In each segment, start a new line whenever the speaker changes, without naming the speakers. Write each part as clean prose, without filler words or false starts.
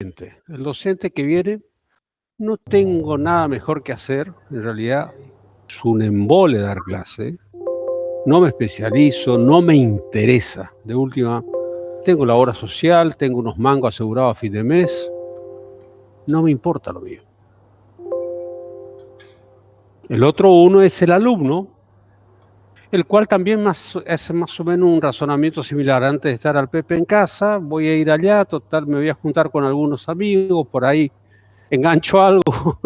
El docente que viene, no tengo nada mejor que hacer, en realidad es un embole dar clase, no me especializo, no me interesa. De última, tengo la obra social, tengo unos mangos asegurados a fin de mes, no me importa lo mío. El otro uno es el alumno, el cual también hace más o menos un razonamiento similar. Antes de estar al Pepe en casa, voy a ir allá, total, me voy a juntar con algunos amigos, por ahí engancho algo,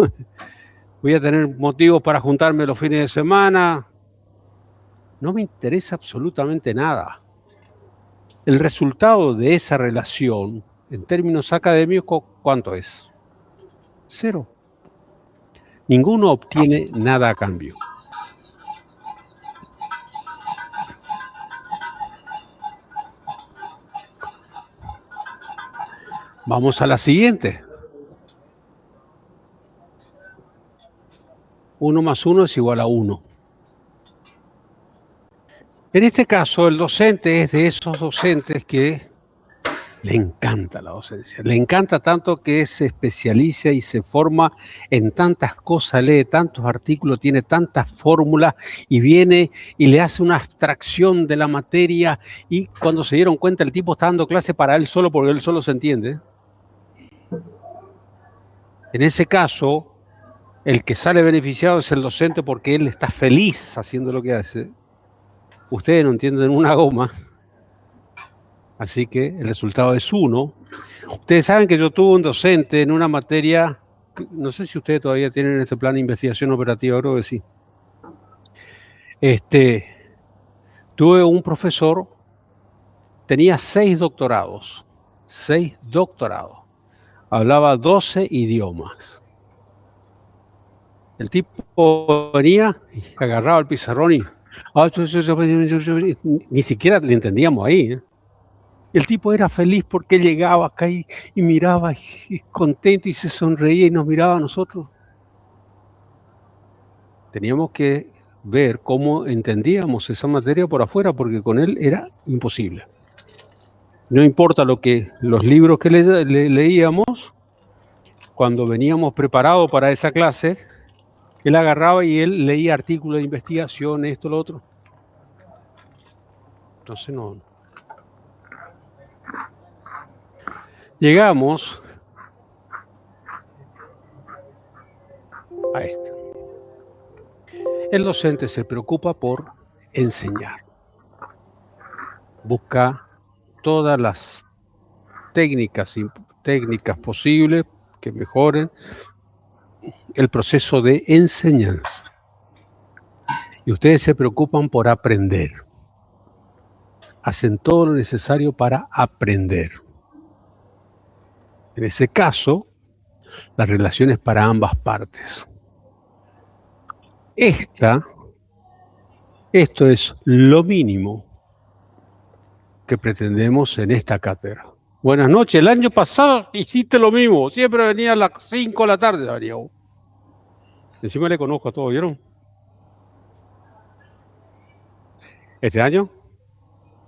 voy a tener motivos para juntarme los fines de semana. No me interesa absolutamente nada. El resultado de esa relación, en términos académicos, ¿cuánto es? 0. Ninguno obtiene nada a cambio. Vamos a la siguiente. 1 más 1 es igual a 1. En este caso, el docente es de esos docentes que le encanta la docencia. Le encanta tanto que se especializa y se forma en tantas cosas, lee tantos artículos, tiene tantas fórmulas y viene y le hace una abstracción de la materia, y cuando se dieron cuenta el tipo está dando clase para él solo porque él solo se entiende. En ese caso, el que sale beneficiado es el docente porque él está feliz haciendo lo que hace. Ustedes no entienden una goma, así que el resultado es 1. Ustedes saben que yo tuve un docente en una materia, no sé si ustedes todavía tienen este plan de investigación operativa, creo que sí. Tuve un profesor, tenía 6 doctorados, hablaba 12 idiomas. El tipo venía y agarraba el pizarrón y ni siquiera le entendíamos ahí, ¿eh? El tipo era feliz porque llegaba acá y miraba y contento y se sonreía y nos miraba a nosotros. Teníamos que ver cómo entendíamos esa materia por afuera, porque con él era imposible. No importa los libros que leíamos, cuando veníamos preparados para esa clase, él agarraba y él leía artículos de investigación, esto, lo otro. Entonces no. Llegamos a esto. El docente se preocupa por enseñar. Busca todas las técnicas posibles que mejoren el proceso de enseñanza. Y ustedes se preocupan por aprender. Hacen todo lo necesario para aprender. En ese caso, la relación es para ambas partes. Esto es lo mínimo que pretendemos en esta cátedra. Buenas noches, el año pasado hiciste lo mismo, siempre venía a las 5 de la tarde, Darío. Encima le conozco a todos, ¿vieron? ¿Este año?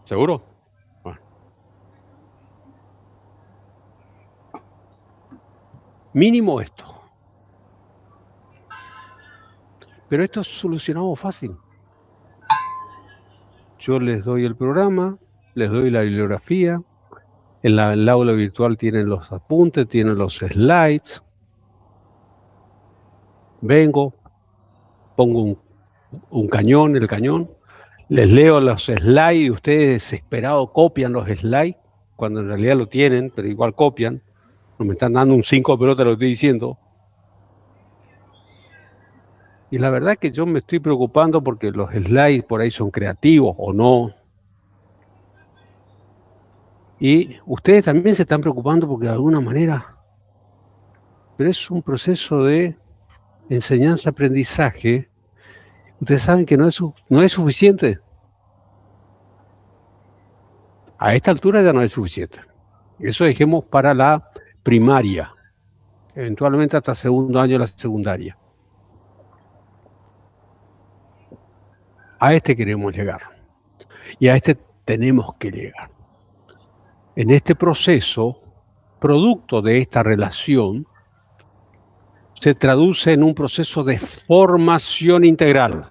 ¿Seguro? Bueno. Mínimo esto. Pero esto es solucionado fácil. Yo les doy el programa, les doy la bibliografía, en el aula virtual tienen los apuntes, tienen los slides. Vengo, pongo un cañón, el cañón, les leo los slides y ustedes desesperados copian los slides, cuando en realidad lo tienen, pero igual copian. No me están dando un 5 de pelota, lo estoy diciendo. Y la verdad que yo me estoy preocupando porque los slides por ahí son creativos o no. Y ustedes también se están preocupando porque de alguna manera, pero es un proceso de enseñanza-aprendizaje. Ustedes saben que no es suficiente. A esta altura ya no es suficiente. Eso dejemos para la primaria, eventualmente hasta segundo año de la secundaria. A este queremos llegar. Y a este tenemos que llegar. En este proceso producto de esta relación se traduce en un proceso de formación integral.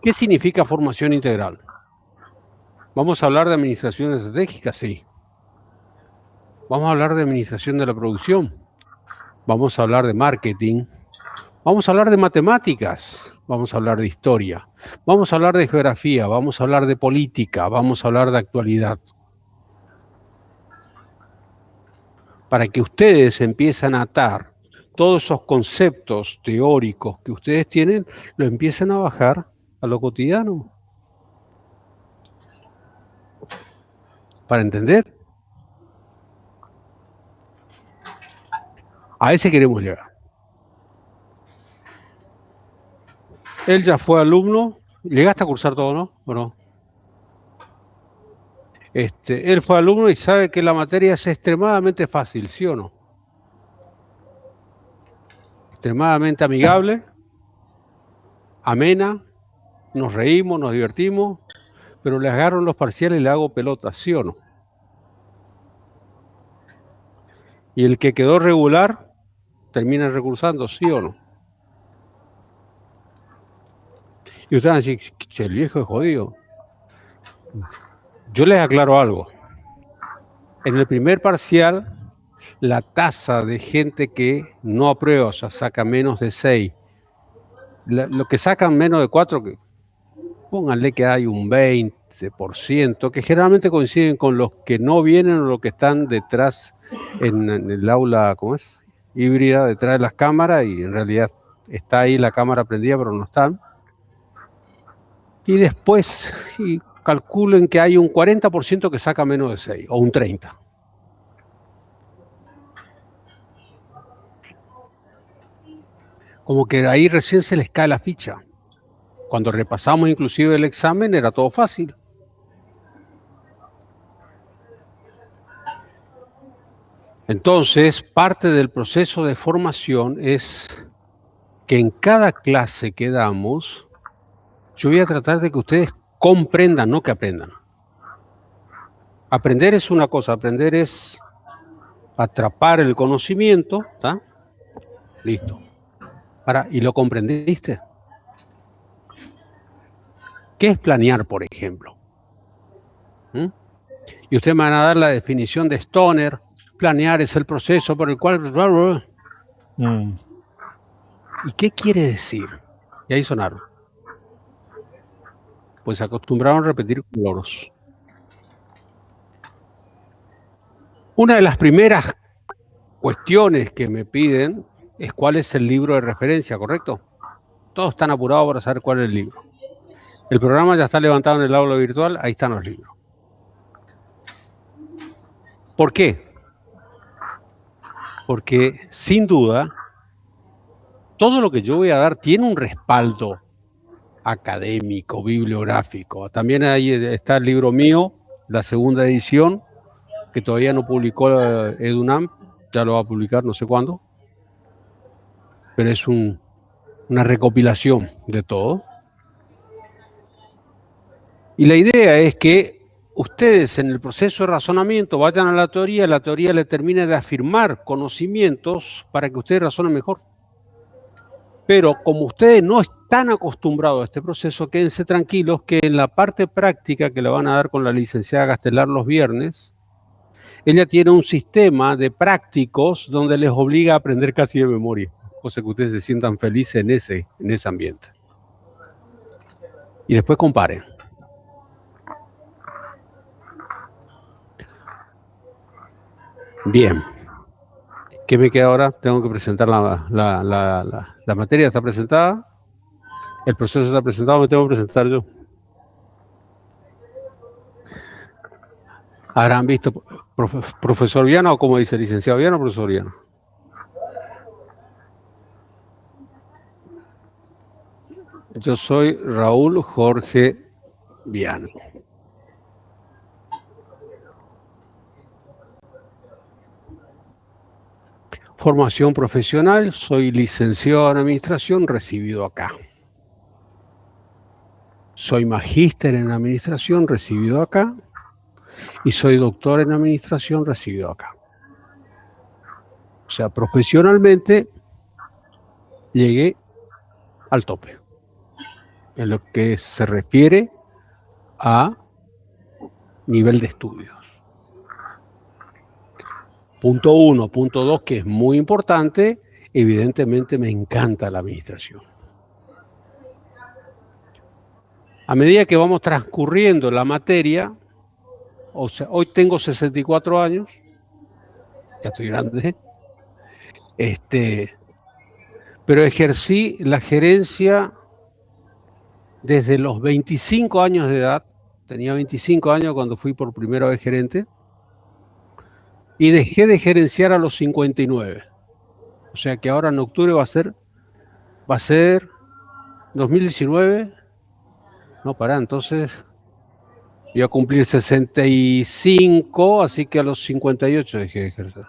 ¿Qué significa formación integral? ¿Vamos a hablar de administración estratégica? Sí. ¿Vamos a hablar de administración de la producción? Vamos a hablar de marketing. Vamos a hablar de matemáticas. Vamos a hablar de historia. Vamos a hablar de geografía. Vamos a hablar de política. Vamos a hablar de actualidad. Para que ustedes empiecen a atar todos esos conceptos teóricos que ustedes tienen, lo empiecen a bajar a lo cotidiano. Para entender. A ese queremos llegar. Él ya fue alumno. ¿Llegaste a cursar todo, no? ¿O no? Él fue alumno y sabe que la materia es extremadamente fácil, ¿sí o no? Extremadamente amigable, amena, nos reímos, nos divertimos, pero le agarro los parciales y le hago pelota, ¿sí o no? Y el que quedó regular termina recursando, ¿sí o no? Y ustedes van a decir, che, el viejo es jodido. Yo les aclaro algo. En el primer parcial, la tasa de gente que no aprueba, o sea, saca menos de 6, lo que sacan menos de 4, pónganle que hay un 20%, que generalmente coinciden con los que no vienen o los que están detrás en el aula, ¿cómo es? Híbrida, detrás de las cámaras, y en realidad está ahí la cámara prendida, pero no están. Y después calculen que hay un 40% que saca menos de 6, o un 30%. Como que ahí recién se les cae la ficha. Cuando repasamos inclusive el examen era todo fácil. Entonces, parte del proceso de formación es que en cada clase que damos, yo voy a tratar de que ustedes comprendan, no que aprendan. Aprender es una cosa, aprender es atrapar el conocimiento, ¿está? Listo. Ahora, ¿y lo comprendiste? ¿Qué es planear, por ejemplo? Y ustedes me van a dar la definición de Stoner. Planear es el proceso por el cual... ¿Y qué quiere decir? Y ahí sonaron. Pues se acostumbraron a repetir loros. Una de las primeras cuestiones que me piden es cuál es el libro de referencia, ¿correcto? Todos están apurados para saber cuál es el libro. El programa ya está levantado en el aula virtual, ahí están los libros. ¿Por qué? Porque sin duda, todo lo que yo voy a dar tiene un respaldo académico, bibliográfico. También ahí está el libro mío, la segunda edición, que todavía no publicó EduNam, ya lo va a publicar no sé cuándo, pero es una recopilación de todo. Y la idea es que ustedes en el proceso de razonamiento vayan a la teoría le termine de afirmar conocimientos para que ustedes razonen mejor. Pero como ustedes no están acostumbrados a este proceso, quédense tranquilos que en la parte práctica que le van a dar con la licenciada Gastelar los viernes, ella tiene un sistema de prácticos donde les obliga a aprender casi de memoria, cosa que ustedes se sientan felices en ese ambiente. Y después comparen. Bien. ¿Qué me queda ahora? Tengo que presentar la materia, está presentada. El proceso está presentado, me tengo que presentar yo. ¿Habrán visto profesor Viana o como dice licenciado Viana o profesor Viana? Yo soy Raúl Jorge Viana. Formación profesional, soy licenciado en administración, recibido acá. Soy magíster en administración, recibido acá. y soy doctor en administración recibido acá. O sea, profesionalmente llegué al tope en lo que se refiere a nivel de estudios. Punto 1. Punto 2, que es muy importante, evidentemente me encanta la administración. A medida que vamos transcurriendo la materia, o sea, hoy tengo 64 años, ya estoy grande, pero ejercí la gerencia desde los 25 años de edad. Tenía 25 años cuando fui por primera vez gerente, y dejé de gerenciar a los 59. O sea que ahora en octubre va a ser 2019. No, pará, entonces voy a cumplir 65, así que a los 58 dejé de ejercer.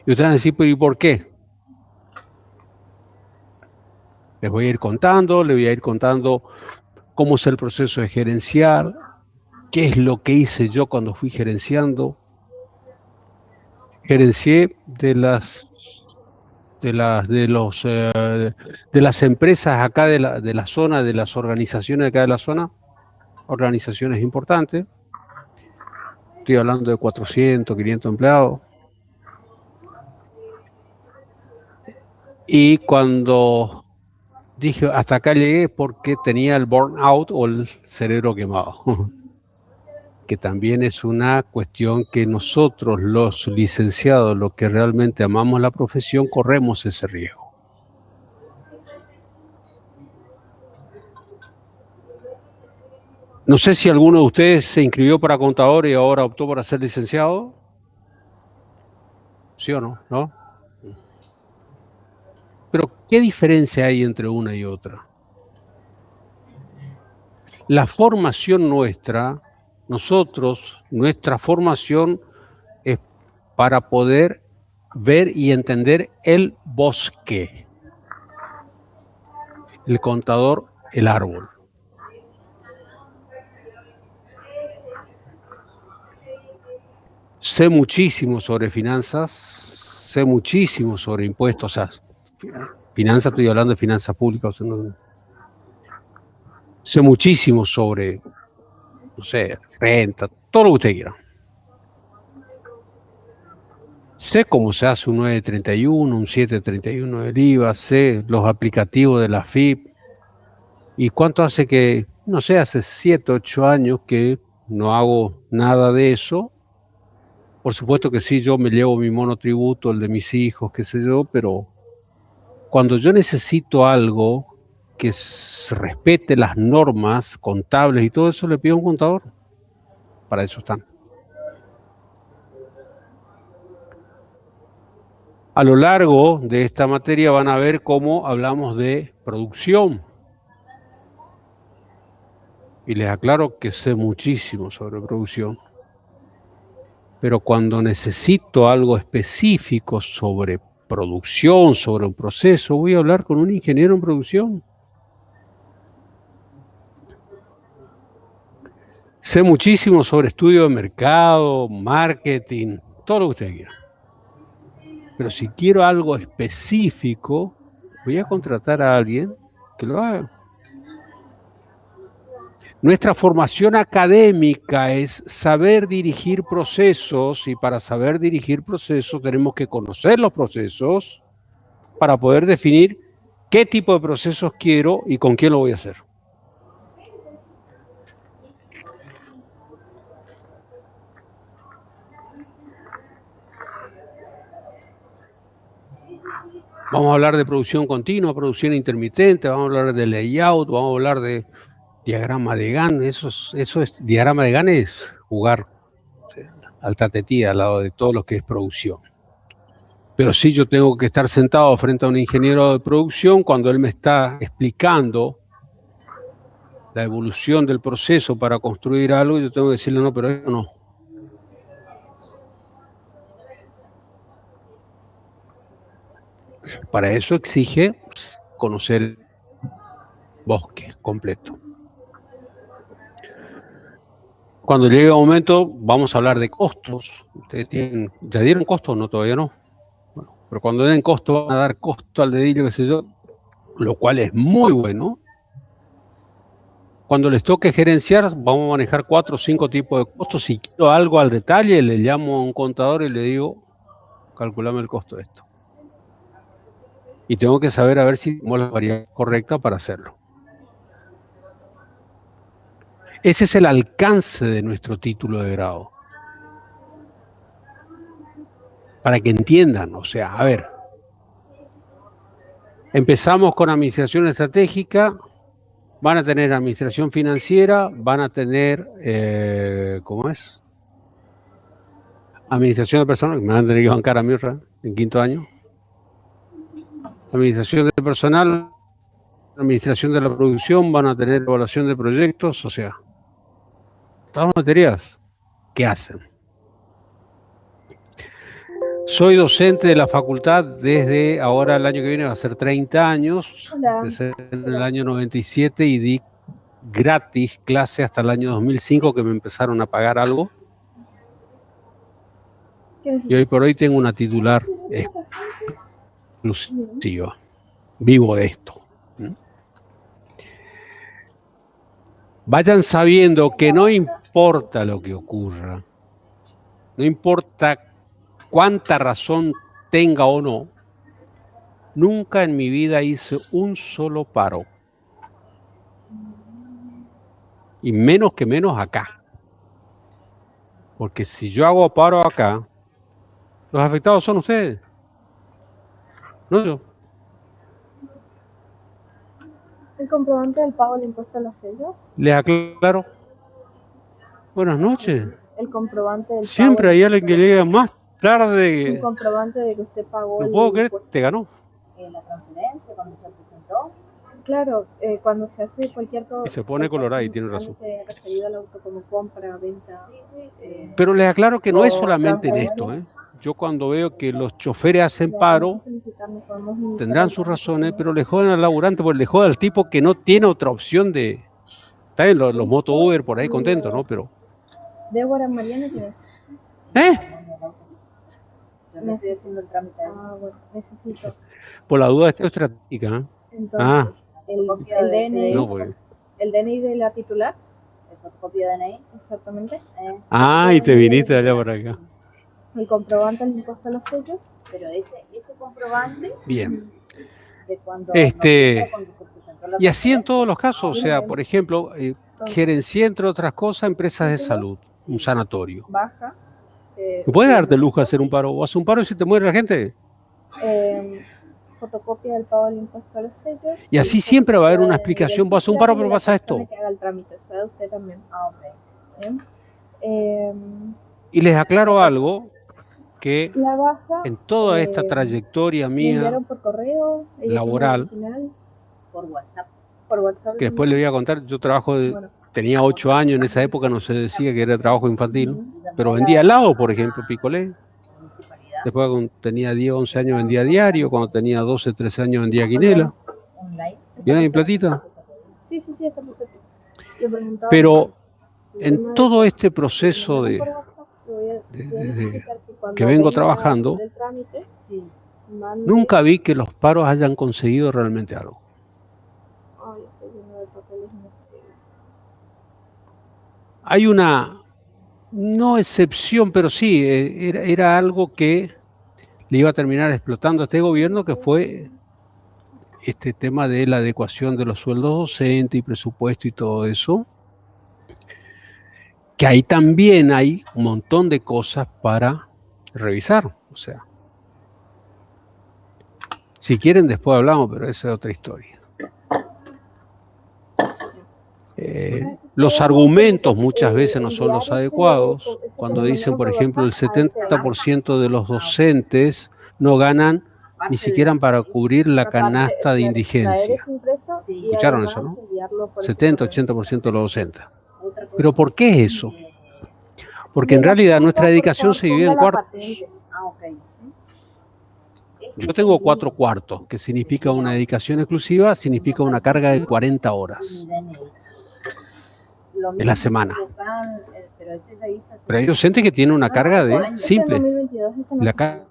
Y ustedes van a decir, pero ¿y por qué? Les voy a ir contando, cómo es el proceso de gerenciar, qué es lo que hice yo cuando fui gerenciando. Gerencié de las empresas acá de la zona, de las organizaciones acá de la zona, organizaciones importantes. Estoy hablando de 400, 500 empleados. Y cuando dije hasta acá llegué, porque tenía el burnout o el cerebro quemado, que también es una cuestión que nosotros los licenciados, los que realmente amamos la profesión, corremos ese riesgo. No sé si alguno de ustedes se inscribió para contador y ahora optó por ser licenciado. ¿Sí o no? ¿No? Pero, ¿qué diferencia hay entre una y otra? La formación nuestra, nuestra formación es para poder ver y entender el bosque. El contador, el árbol. Sé muchísimo sobre finanzas, sé muchísimo sobre impuestos, o sea, finanzas, estoy hablando de finanzas públicas, sé muchísimo sobre, no sé, renta, todo lo que usted quiera. Sé cómo se hace un 931, un 731 del IVA, sé los aplicativos de la FIP, y cuánto hace que, no sé, hace 7, 8 años que no hago nada de eso. Por supuesto que sí, yo me llevo mi monotributo, el de mis hijos, qué sé yo, pero cuando yo necesito algo que respete las normas contables y todo eso, le pido a un contador. Para eso están. A lo largo de esta materia van a ver cómo hablamos de producción. Y les aclaro que sé muchísimo sobre producción. Pero cuando necesito algo específico sobre producción, sobre un proceso, voy a hablar con un ingeniero en producción. Sé muchísimo sobre estudio de mercado, marketing, todo lo que usted quiera. Pero si quiero algo específico, voy a contratar a alguien que lo haga. Nuestra formación académica es saber dirigir procesos, y para saber dirigir procesos tenemos que conocer los procesos para poder definir qué tipo de procesos quiero y con quién lo voy a hacer. Vamos a hablar de producción continua, producción intermitente, vamos a hablar de layout, vamos a hablar de diagrama de Gantt. Diagrama de Gantt es jugar al tatetí al lado de todo lo que es producción. Pero sí, yo tengo que estar sentado frente a un ingeniero de producción cuando él me está explicando la evolución del proceso para construir algo, y yo tengo que decirle, no, pero eso no. Para eso exige conocer el bosque completo. Cuando llegue el momento, vamos a hablar de costos. ¿Ustedes ya dieron costos? No, todavía no. Bueno, pero cuando den costo, van a dar costo al dedillo, qué sé yo, lo cual es muy bueno. Cuando les toque gerenciar, vamos a manejar 4 o 5 tipos de costos. Si quiero algo al detalle, le llamo a un contador y le digo, calculame el costo de esto. Y tengo que saber a ver si tenemos la variable correcta para hacerlo. Ese es el alcance de nuestro título de grado. Para que entiendan, o sea, a ver. Empezamos con administración estratégica, van a tener administración financiera, van a tener, ¿cómo es? Administración de personal, me van a tener que bancar a mí en 5º año. Administración de personal, administración de la producción, van a tener evaluación de proyectos, o sea, todas materias, ¿qué hacen? Soy docente de la facultad desde ahora, el año que viene va a ser 30 años, empecé en el año 97 y di gratis clase hasta el año 2005 que me empezaron a pagar algo. Y hoy por hoy tengo una titular exclusiva. Vivo de esto. Vayan sabiendo que no importa lo que ocurra, no importa cuánta razón tenga o no, nunca en mi vida hice un solo paro. Y menos que menos acá. Porque si yo hago paro acá, los afectados son ustedes, no yo.
¿El comprobante del pago del impuesto a los sellos?
Les aclaro. Buenas noches.
El comprobante del
Siempre
pago
hay alguien que llega más tarde.
Un comprobante de que usted pagó.
No puedo creer, te ganó.
La transferencia, cuando se presentó. Claro, cuando se hace cualquier cosa.
Y se pone colorada y tiene razón.
Referido al auto como compra, venta.
Pero les aclaro que no es solamente en esto, ¿eh? Yo cuando veo que los choferes hacen paro, tendrán sus razones, pero le joden al laburante, porque le joden al tipo que no tiene otra opción de... Está bien, los moto Uber por ahí contentos, ¿no? Pero...
Débora Mariana, ¿quién es? Yo me estoy haciendo el trámite. Bueno, necesito.
Por la duda estratégica, ¿eh?
Entonces, el DNI,
no, porque...
el DNI de la titular, el fotocopia de DNI, exactamente.
Y te viniste de allá para acá.
El comprobante del impuesto a los sellos, pero ese comprobante.
Bien.
De cuando
y así en todos los casos, o sea, por ejemplo, gerencié entre otras cosas empresas de salud, un sanatorio.
Baja.
¿Puedes darte el lujo de hacer un paro? ¿O haces un paro y se te muere la gente?
Fotocopia del pago del impuesto a los sellos.
Y así siempre va a haber una explicación. Vos haces un paro, pero pasa esto.
Que haga el trámite, o sea, usted también. Okay.
Y les aclaro algo, que en toda esta trayectoria mía
por correo,
laboral,
por WhatsApp,
que después le voy a contar, yo trabajo, tenía 8 años en esa época, no se decía que era trabajo infantil, pero vendía helado, por ejemplo, picolé. Después cuando tenía 10, 11 años vendía diario, cuando tenía 12, 13 años vendía quinela. ¿Viene mi platita?
Sí, está perfecto.
Pero en todo este proceso que vengo trabajando, nunca vi que los paros hayan conseguido realmente algo. Hay una, no excepción, pero sí, era algo que le iba a terminar explotando a este gobierno, que fue este tema de la adecuación de los sueldos docentes y presupuesto y todo eso. Que ahí también hay un montón de cosas para revisar, o sea. Si quieren después hablamos, pero esa es otra historia. Los argumentos muchas veces no son los adecuados. Cuando dicen, por ejemplo, el 70% de los docentes no ganan ni siquiera para cubrir la canasta de indigencia. ¿Escucharon eso, no? 70-80% de los docentes. ¿Pero por qué es eso? Porque en realidad nuestra dedicación se divide en cuartos. Yo tengo 4 cuartos, que significa una dedicación exclusiva, significa una carga de 40 horas en la semana. Pero hay docentes que tienen una carga de simple,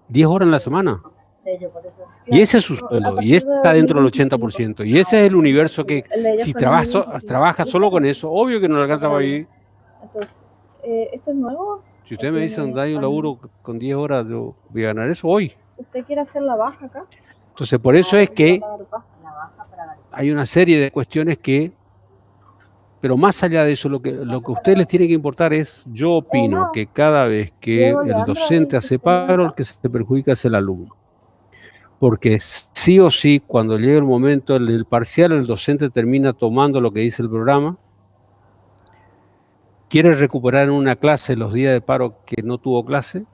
10 horas en la semana. Y ese es su sueldo, y ese está dentro del 80%. Y ese es el universo que, si trabaja solo con eso, obvio que no le alcanza para vivir.
Entonces, ¿esto es nuevo?
Si usted me dice dónde hay un laburo con 10 horas, yo voy a ganar eso hoy.
¿Usted quiere hacer la baja acá?
Entonces, por eso es que hay una serie de cuestiones que, pero más allá de eso, lo que a ustedes les tiene que importar es, yo opino que cada vez que el docente hace paro, el que se perjudica es el alumno. Porque sí o sí, cuando llega el momento del parcial, el docente termina tomando lo que dice el programa, quiere recuperar en una clase los días de paro que no tuvo clase.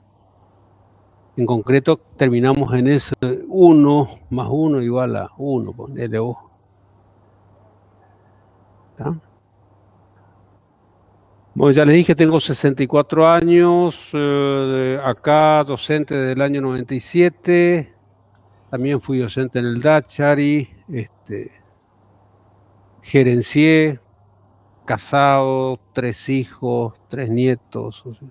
En concreto, terminamos en ese 1 más 1 igual a 1, ponele vos. ¿Está? Bueno, ya les dije, tengo 64 años, acá docente del año 97, también fui docente en el Dachari, gerencié, casado, 3 hijos, 3 nietos. O sea.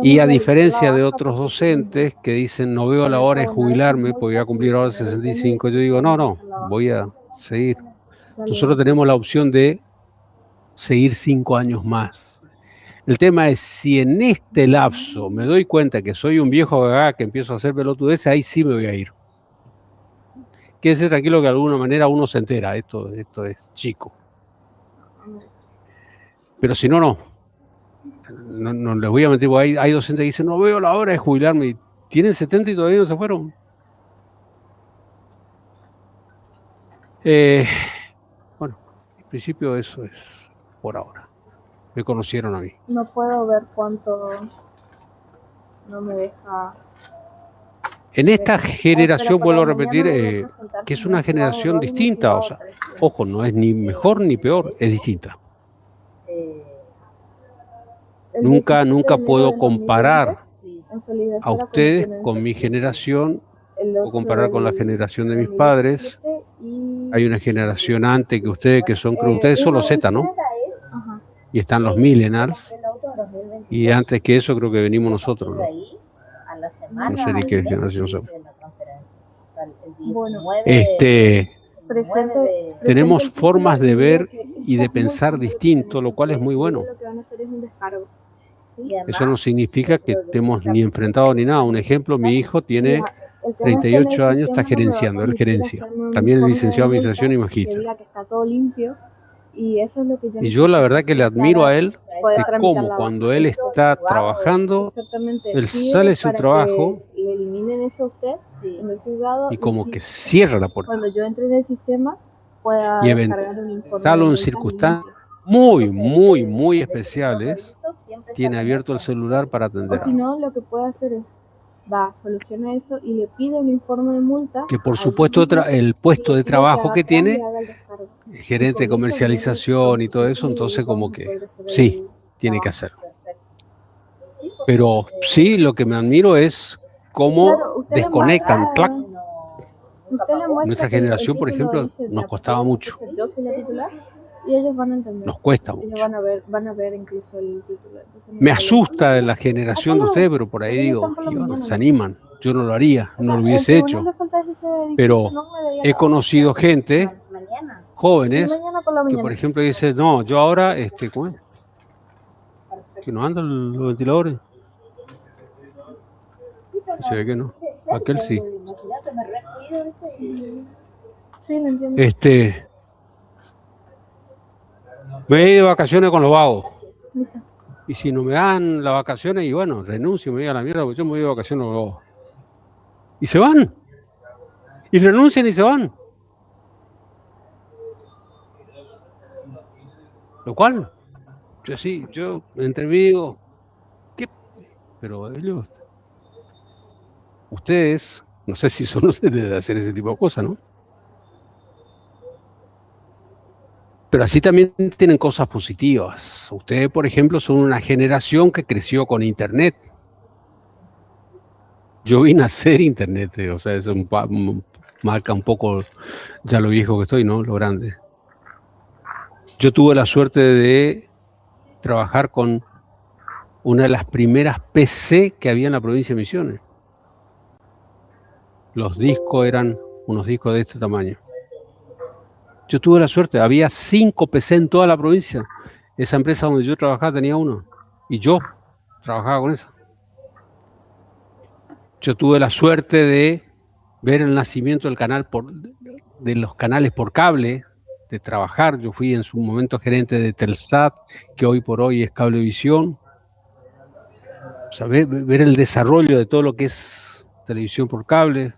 Y a diferencia de otros docentes que dicen, no veo la hora de jubilarme, porque voy a cumplir ahora 65, yo digo, no, voy a seguir. Nosotros tenemos la opción de seguir 5 años más. El tema es, si en este lapso me doy cuenta que soy un viejo gagá que empiezo a hacer pelotudeces, ahí sí me voy a ir. Quédese tranquilo que de alguna manera uno se entera, esto es chico. Pero si no les voy a mentir, porque hay docentes que dicen, no veo la hora de jubilarme, y tienen 70 y todavía no se fueron. Bueno, en principio eso es por ahora. Me conocieron a mí.
No puedo ver cuánto no me deja.
En esta generación, vuelvo a repetir, que es una generación distinta, o sea, ojo, no es ni mejor ni peor, es distinta. Nunca puedo comparar a ustedes con mi generación o comparar con la generación de mis padres. Hay una generación antes que ustedes, que son, creo ustedes son los Z, ¿no? Y están los millennials. Y antes que eso creo que venimos nosotros, ¿no? No sé ni qué generación somos. Tenemos formas de ver y de pensar distinto, lo cual es muy bueno. Eso no significa que estemos ni enfrentados ni nada. Un ejemplo, mi hijo tiene 38 años, está gerenciando, él gerencia. También es licenciado en administración y magíster. Y yo la verdad que le admiro a él de cómo cuando él está trabajando, él sale de su trabajo y como que cierra la puerta. Y eventualmente en circunstancias muy especiales, tiene abierto el celular para atender.
O si no, lo que puede hacer es soluciona eso y le pide un informe de multa.
Que por supuesto el puesto de trabajo que tiene, gerente de comercialización y todo eso, entonces como que sí, tiene que hacerlo. Pero sí, lo que me admiro es cómo desconectan. Clac. Nuestra generación, por ejemplo, nos costaba mucho.
Y ellos van a entender.
Nos cuesta mucho.
Ellos van a ver incluso el título.
Me asusta de la generación de ustedes, pero por ahí digo, se animan. Yo no lo haría, no lo hubiese hecho. Pero he conocido gente, jóvenes, que por ejemplo dicen, no, yo ahora, ¿cómo es? Que no andan los ventiladores. Se ve que no. Aquel sí.
Sí, lo entiendo.
Me voy de vacaciones con los vagos. Y si no me dan las vacaciones, y bueno, renuncio, me voy a la mierda, porque yo me voy de vacaciones con los vagos. Y se van. Y renuncian y se van. Lo cual, yo entrevisto, ¿qué? Pero ellos, ustedes, no sé si son ustedes de hacer ese tipo de cosas, ¿no? Pero así también tienen cosas positivas. Ustedes, por ejemplo, son una generación que creció con Internet. Yo vi nacer Internet, o sea, eso marca un poco ya lo viejo que estoy, ¿no? Lo grande. Yo tuve la suerte de trabajar con una de las primeras PC que había en la provincia de Misiones. Los discos eran unos discos de este tamaño. Yo tuve la suerte, había 5 PC en toda la provincia. Esa empresa donde yo trabajaba tenía uno. Y yo trabajaba con esa. Yo tuve la suerte de ver el nacimiento del canal de los canales por cable, de trabajar. Yo fui en su momento gerente de Telsat, que hoy por hoy es Cablevisión. O sea, ver el desarrollo de todo lo que es televisión por cable.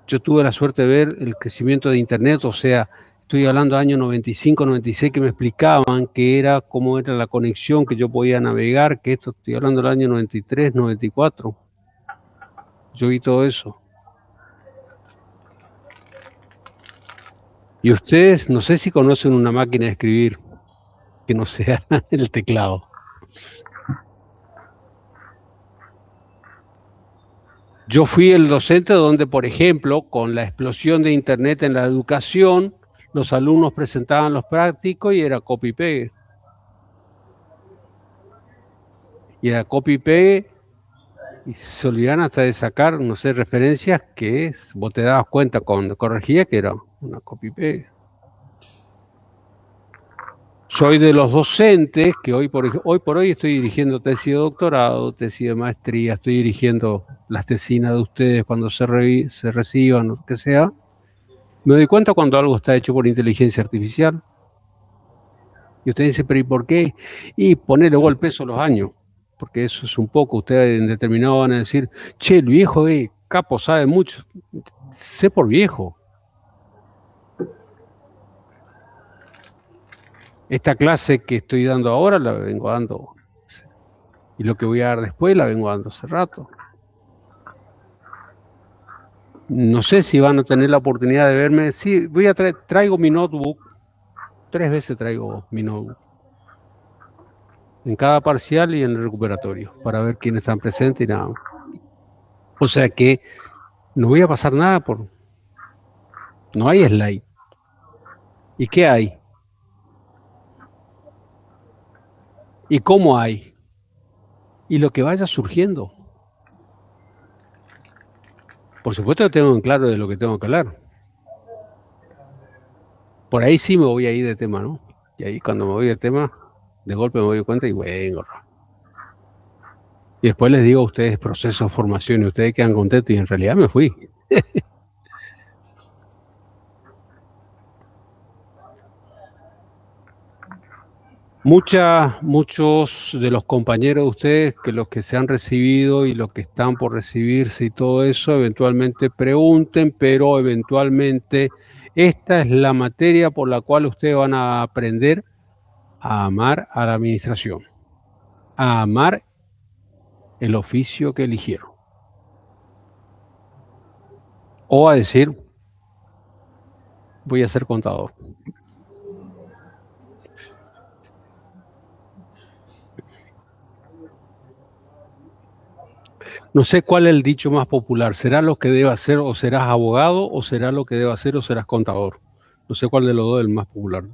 Yo tuve la suerte de ver el crecimiento de Internet, o sea, estoy hablando de años 95, 96, que me explicaban que era, cómo era la conexión, que yo podía navegar, que esto, estoy hablando del año 93, 94. Yo vi todo eso. Y ustedes, no sé si conocen una máquina de escribir que no sea el teclado. Yo fui el docente donde, por ejemplo, con la explosión de Internet en la educación, los alumnos presentaban los prácticos y era copy-pegue. Y era copy-pegue y se olvidaban hasta de sacar, no sé, referencias que vos te dabas cuenta cuando corregía que era una copy-pegue. Soy de los docentes que hoy por hoy estoy dirigiendo tesis de doctorado, tesis de maestría, estoy dirigiendo las tesinas de ustedes cuando se reciban, o lo que sea. Me doy cuenta cuando algo está hecho por inteligencia artificial. Y usted dice, pero ¿y por qué? Y ponerle luego el peso a los años, porque eso es un poco, ustedes en determinado van a decir, che, el viejo, capo, sabe mucho. Sé por viejo. Esta clase que estoy dando ahora la vengo dando, y lo que voy a dar después la vengo dando hace rato. No sé si van a tener la oportunidad de verme. Sí, traigo mi notebook. 3 veces traigo mi notebook. En cada parcial y en el recuperatorio, para ver quiénes están presentes y nada más. O sea que no voy a pasar nada por... No hay slide. ¿Y qué hay? ¿Y cómo hay? Y lo que vaya surgiendo. Por supuesto que tengo en claro de lo que tengo que hablar. Por ahí sí me voy a ir de tema, ¿no? Y ahí cuando me voy de tema, de golpe me doy cuenta y vengo. Y después les digo a ustedes proceso de formación y ustedes quedan contentos y en realidad me fui. Muchos de los compañeros de ustedes, que los que se han recibido y los que están por recibirse y todo eso, eventualmente pregunten, pero eventualmente esta es la materia por la cual ustedes van a aprender a amar a la administración, a amar el oficio que eligieron. O a decir, voy a ser contador. No sé cuál es el dicho más popular. ¿Será lo que debe hacer o serás abogado o será lo que debe hacer o serás contador? No sé cuál de los dos es el más popular.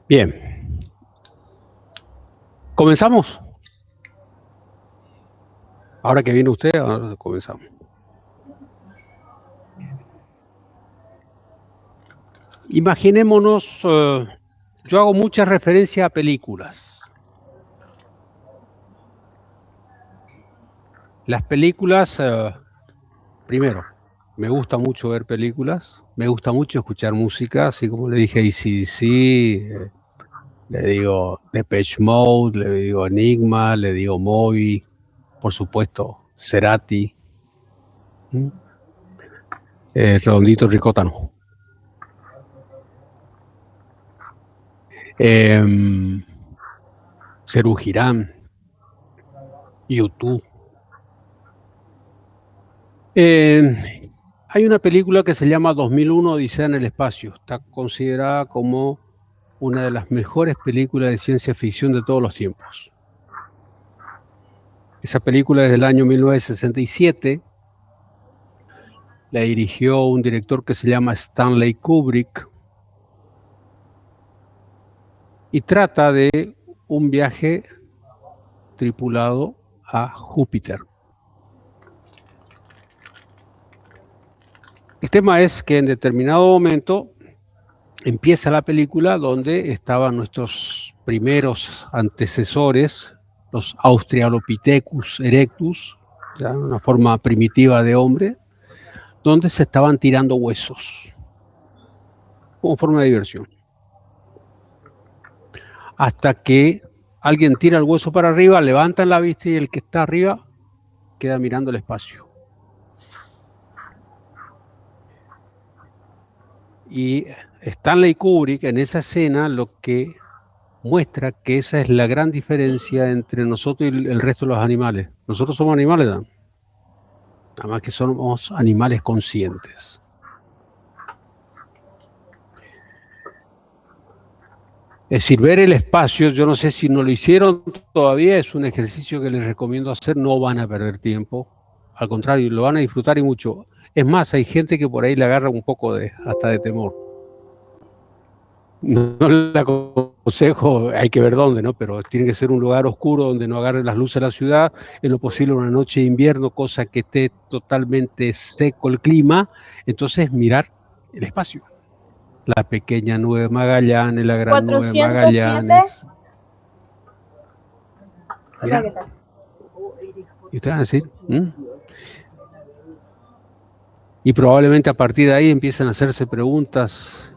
Bien. ¿Comenzamos? Ahora que viene usted, ahora comenzamos. Imaginémonos, yo hago mucha referencia a películas. Las películas, primero, me gusta mucho ver películas, me gusta mucho escuchar música, así como le dije AC/DC, le digo Depeche Mode, le digo Enigma, le digo Moby, por supuesto, Cerati, Redondito Ricotano. Serú Girán, YouTube. Hay una película que se llama 2001 Odisea en el espacio. Está considerada como una de las mejores películas de ciencia ficción de todos los tiempos. Esa película es del año 1967. La dirigió un director que se llama Stanley Kubrick. y trata de un viaje tripulado a Júpiter. El tema es que en determinado momento empieza la película donde estaban nuestros primeros antecesores, los Australopithecus erectus, ¿ya? Una forma primitiva de hombre, donde se estaban tirando huesos como forma de diversión. Hasta que alguien tira el hueso para arriba, levantan la vista y el que está arriba queda mirando el espacio. Y Stanley Kubrick en esa escena lo que muestra que esa es la gran diferencia entre nosotros y el resto de los animales. Nosotros somos animales, ¿no? Nada más que somos animales conscientes. Es decir, ver el espacio, yo no sé si no lo hicieron todavía, es un ejercicio que les recomiendo hacer, no van a perder tiempo, al contrario, lo van a disfrutar y mucho. Es más, hay gente que por ahí le agarra un poco hasta de temor. No le aconsejo, hay que ver dónde, ¿no? Pero tiene que ser un lugar oscuro donde no agarre las luces de la ciudad, en lo posible una noche de invierno, cosa que esté totalmente seco el clima, entonces mirar el espacio. La pequeña nube de Magallanes, la gran nube de Magallanes. Mira. ¿Y ustedes van a decir? Y probablemente a partir de ahí empiezan a hacerse preguntas.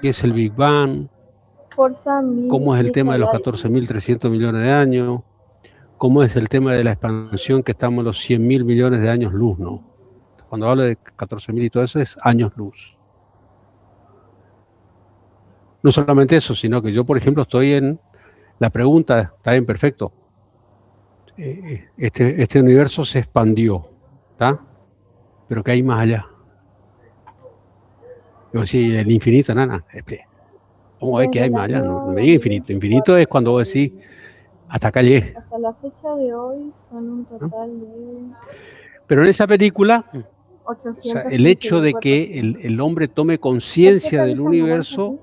¿Qué es el Big Bang? ¿Cómo es el tema de los 14.300 millones de años? ¿Cómo es el tema de la expansión que estamos en los 100.000 millones de años luz, ¿no? Cuando hablo de 14.000 y todo eso es años luz. No solamente eso, sino que yo, por ejemplo, estoy en la pregunta, está bien, perfecto. Este universo se expandió, ¿está? Pero ¿qué hay más allá? Yo decía, el infinito, nada. ¿Cómo es que hay más allá? No me diga infinito. Infinito es cuando vos decís, hasta acá llegué.
Hasta la fecha de hoy son un total de...
Pero en esa película, o sea, el hecho de que el hombre tome conciencia del universo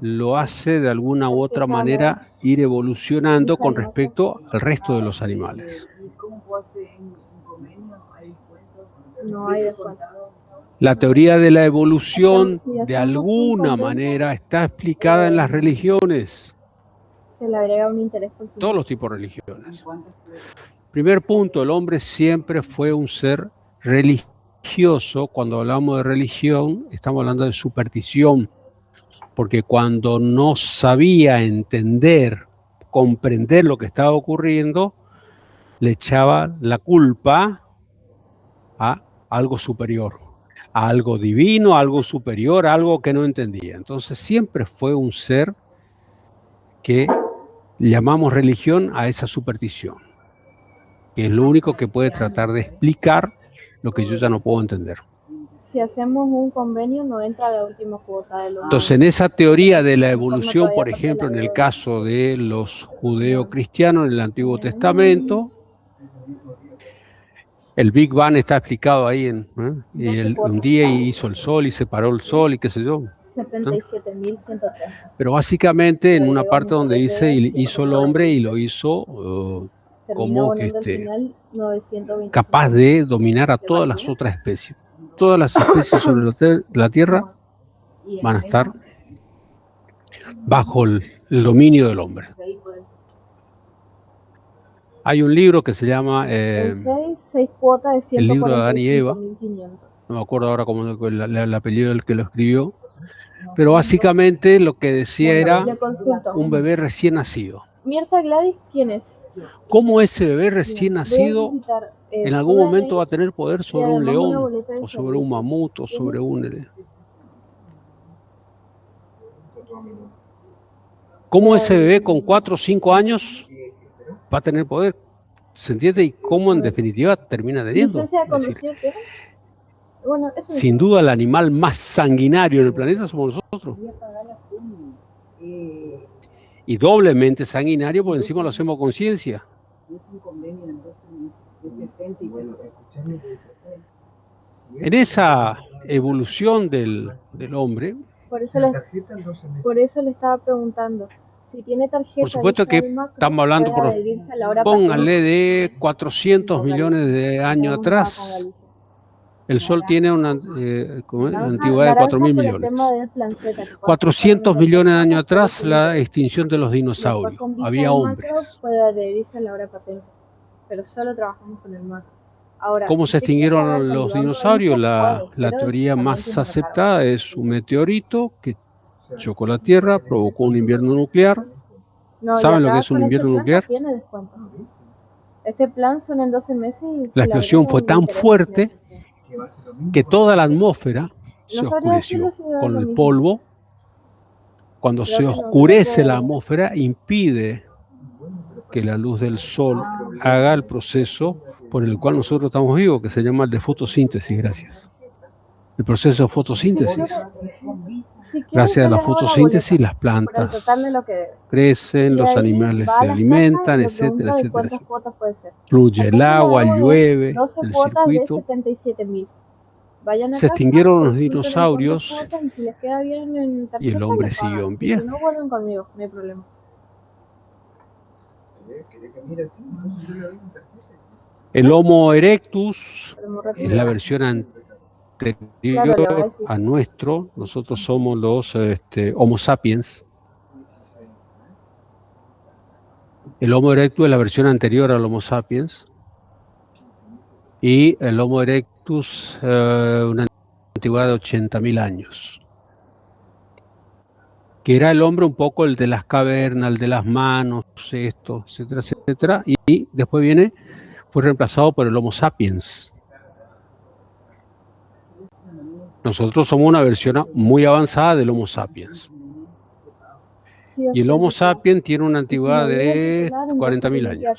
lo hace de alguna u otra manera ir evolucionando con respecto al resto de los animales.
No hay descuento.
La teoría de la evolución, de alguna manera, está explicada en las religiones.
Se le agrega un interés cultural.
Todos los tipos de religiones. Primer punto, el hombre siempre fue un ser religioso. Cuando hablamos de religión, estamos hablando de superstición. Porque cuando no sabía entender, comprender lo que estaba ocurriendo, le echaba la culpa a algo superior, a algo divino, a algo superior, a algo que no entendía. Entonces siempre fue un ser que llamamos religión a esa superstición, que es lo único que puede tratar de explicar lo que yo ya no puedo entender.
Si hacemos un convenio, no entra la última cuota de los...
Entonces, en esa teoría de la evolución, por ejemplo, en el caso de los judeocristianos en el Antiguo Testamento, el Big Bang está explicado ahí y un día hizo el sol y separó el sol y qué sé yo.
77.103.
Pero básicamente en una parte donde dice hizo el hombre y lo hizo como capaz de dominar a todas las otras especies. Todas las especies sobre la Tierra van a estar bajo el dominio del hombre. Hay un libro que se llama El libro de Adán y Eva. No me acuerdo ahora cómo el apellido del que lo escribió. Pero básicamente lo que decía era un bebé recién nacido.
Mirta Gladys, ¿quién es?
¿Cómo ese bebé recién nacido en algún momento va a tener poder sobre un león, o sobre un mamut, o sobre un... ¿Cómo ese bebé con 4 o 5 años va a tener poder? ¿Se entiende? Y cómo en definitiva termina teniendo. Es decir, sin duda el animal más sanguinario en el planeta somos nosotros. Y doblemente sanguinario porque encima lo hacemos con conciencia. En esa evolución del hombre,
Por eso le estaba preguntando. Si tiene tarjeta
Por supuesto
Visa
que
y Macro,
estamos hablando,
puede adherirse a la hora
pónganle de 400 millones de años atrás. El Sol tiene una antigüedad de 4.000 millones. 400 millones de años atrás, la extinción de los dinosaurios. Había hombres.
Puede adherirse a la hora patente, pero solo trabajamos con el Macro. Ahora,
¿Cómo se extinguieron los dinosaurios? La teoría más aceptada es un meteorito que chocó la Tierra, provocó un invierno nuclear. ¿Saben lo que es un invierno nuclear?
Este plan son en 12 meses y
la explosión fue tan fuerte que toda la atmósfera se oscureció con el polvo. Cuando se oscurece la atmósfera, impide que la luz del sol haga el proceso por el cual nosotros estamos vivos, que se llama el de fotosíntesis. Gracias. El proceso de fotosíntesis. Gracias a la fotosíntesis, las plantas crecen, los animales se alimentan, etcétera, etcétera, etcétera. Fluye el agua, llueve, el circuito. Se extinguieron los dinosaurios y el hombre siguió en pie.
No vuelven conmigo, no hay problema.
El Homo erectus es la versión anterior a nuestro. Nosotros somos los Homo sapiens. El Homo erectus es la versión anterior al Homo sapiens. Y el Homo erectus, una antigüedad de 80.000 años. Que era el hombre un poco el de las cavernas, el de las manos, esto, etcétera, etcétera. Y después fue reemplazado por el Homo sapiens. Nosotros somos una versión muy avanzada del Homo sapiens. Y el Homo sapiens tiene una antigüedad de 40.000 años.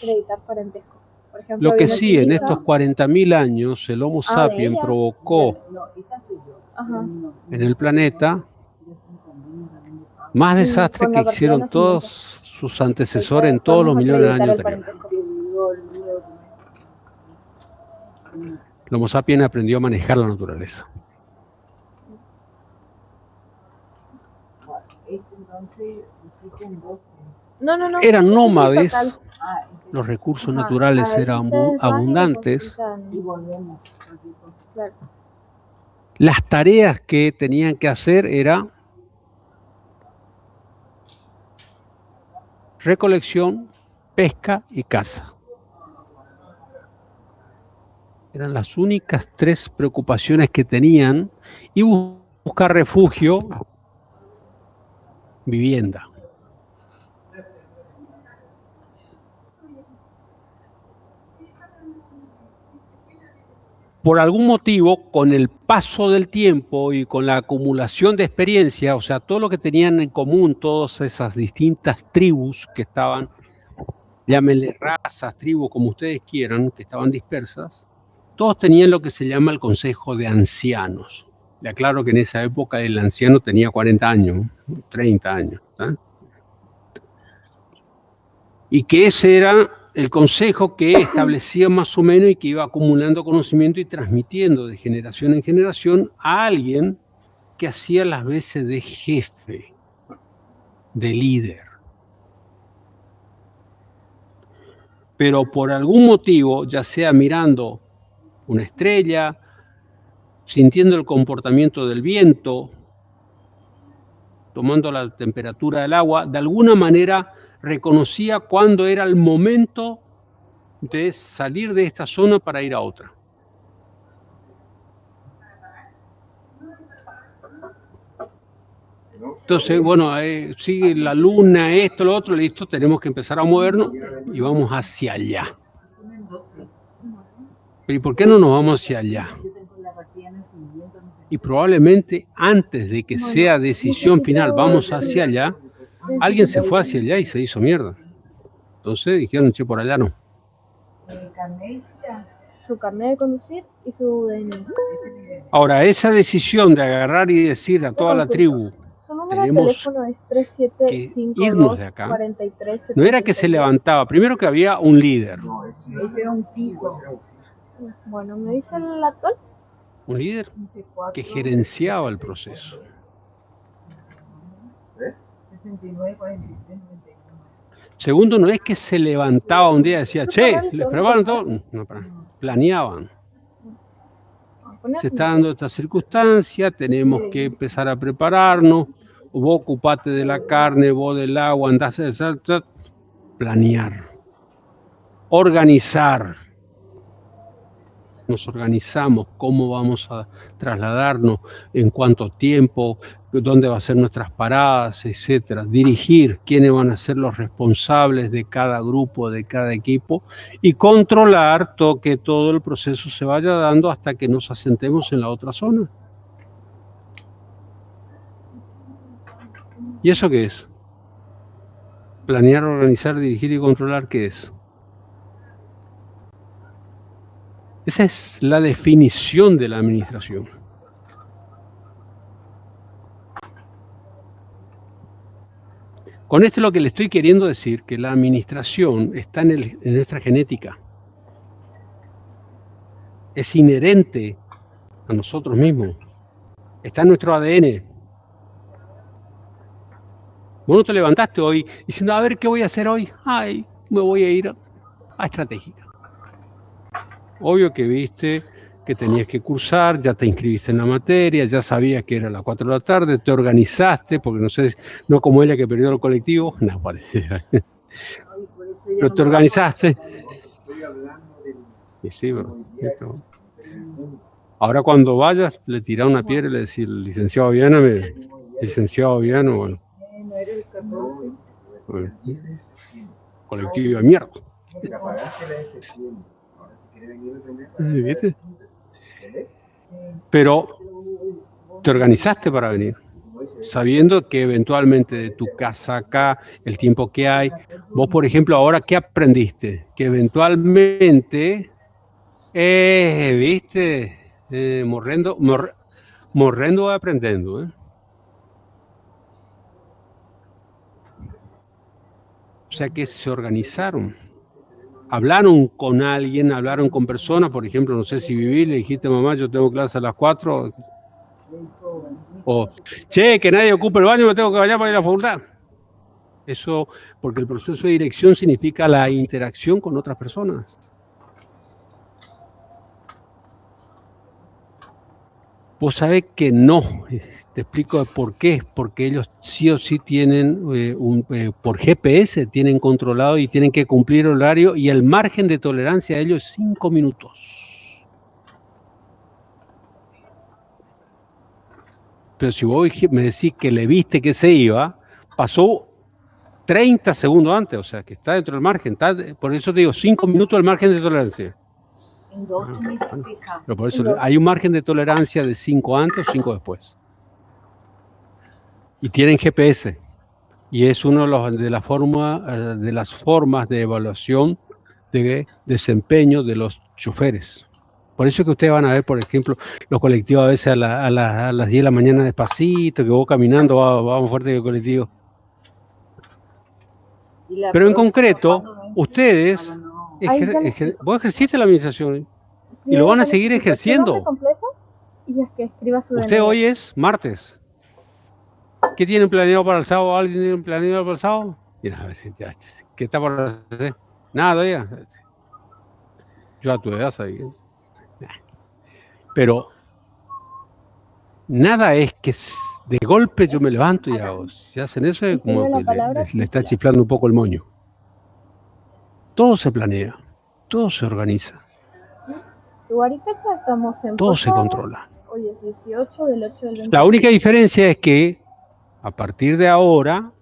Lo que sí, en estos 40.000 años, el Homo sapiens provocó en el planeta más desastres que hicieron todos sus antecesores en todos los millones de años anteriores. El Homo sapiens aprendió a manejar la naturaleza. Eran nómades, los recursos naturales eran abundantes. Las tareas que tenían que hacer era recolección, pesca y caza. Eran las únicas 3 preocupaciones que tenían, y buscar refugio, vivienda. Por algún motivo, con el paso del tiempo y con la acumulación de experiencia, o sea, todo lo que tenían en común, todas esas distintas tribus que estaban, llámenle razas, tribus, como ustedes quieran, que estaban dispersas, todos tenían lo que se llama el Consejo de Ancianos. Le aclaro que en esa época el anciano tenía 40 años, 30 años. ¿Sí? Y que ese era el consejo que establecía más o menos y que iba acumulando conocimiento y transmitiendo de generación en generación a alguien que hacía las veces de jefe, de líder. Pero por algún motivo, ya sea mirando una estrella, sintiendo el comportamiento del viento, tomando la temperatura del agua, de alguna manera reconocía cuándo era el momento de salir de esta zona para ir a otra. Entonces, bueno, sigue la luna, esto, lo otro, listo, tenemos que empezar a movernos y vamos hacia allá. Pero ¿y por qué no nos vamos hacia allá? Y probablemente antes de que sea decisión final, vamos hacia allá, alguien se fue hacia allá y se hizo mierda. Entonces dijeron, che, por allá no.
Su carnet de conducir y su DNI.
Ahora, esa decisión de agarrar y decir a toda la tribu, tenemos que irnos de acá, no era que se levantaba, primero que había un líder.
Bueno, ¿me dice el actual?
Un líder que gerenciaba el proceso. Segundo, no es que se levantaba un día y decía, che, ¿les preparan todo? No, planeaban. Se está dando esta circunstancia, tenemos que empezar a prepararnos, vos ocupate de la carne, vos del agua, andás a planear, organizar. Nos organizamos, cómo vamos a trasladarnos, en cuánto tiempo, dónde van a ser nuestras paradas, etcétera. Dirigir quiénes van a ser los responsables de cada grupo, de cada equipo, y controlar que todo el proceso se vaya dando hasta que nos asentemos en la otra zona. ¿Y eso qué es? Planear, organizar, dirigir y controlar, ¿qué es? Esa es la definición de la administración. Con esto lo que le estoy queriendo decir, que la administración está en nuestra genética. Es inherente a nosotros mismos. Está en nuestro ADN. Vos no te levantaste hoy diciendo, a ver, ¿qué voy a hacer hoy? Ay, me voy a ir a estratégica. Obvio que viste que tenías que cursar, ya te inscribiste en la materia, ya sabías que era a las 4 de la tarde, te organizaste, porque no sé, no como ella que perdió el colectivo, no parecía. Pero te organizaste. Y sí, bro. Ahora cuando vayas, le tirás una piedra y le decís, licenciado Viana, licenciado Viana, bueno. Colectivo de mierda. ¿Viste? Pero te organizaste para venir, sabiendo que eventualmente de tu casa acá, el tiempo que hay, vos por ejemplo ahora, ¿qué aprendiste? Que eventualmente, ¿viste? Morrendo aprendiendo, O sea que se organizaron. Hablaron con alguien, hablaron con personas, por ejemplo, no sé si viví, le dijiste, mamá, yo tengo clase a las 4, o, che, que nadie ocupe el baño, me tengo que bañar para ir a la facultad. Eso, porque el proceso de dirección significa la interacción con otras personas. Vos sabés que no, te explico por qué, porque ellos sí o sí tienen, por GPS tienen controlado y tienen que cumplir el horario y el margen de tolerancia de ellos es 5 minutos. Pero si vos me decís que le viste que se iba, pasó 30 segundos antes, o sea que está dentro del margen, por eso te digo, 5 minutos el margen de tolerancia. Pero por eso hay un margen de tolerancia de 5 antes o 5 después. Y tienen GPS. Y es una de las formas de evaluación de desempeño de los choferes. Por eso que ustedes van a ver, por ejemplo, los colectivos a veces a las 10 de la mañana despacito, que vos caminando va más fuerte que el colectivo. Pero en concreto, ustedes, vos ejerciste la administración y lo van a seguir ejerciendo. Usted hoy es martes. ¿Qué tienen planeado para el sábado? ¿Alguien tiene planeado para el sábado? Mira, a ver si ya, ¿qué está por hacer? Nada todavía. Yo a tu edad sabía. Pero nada es que de golpe yo me levanto y hago. Si hacen eso es como que le está chiflando un poco el moño. Todo se planea, todo se organiza. Todo se controla.
Hoy es 18 del 8 del 20.
La única diferencia es que a partir de ahora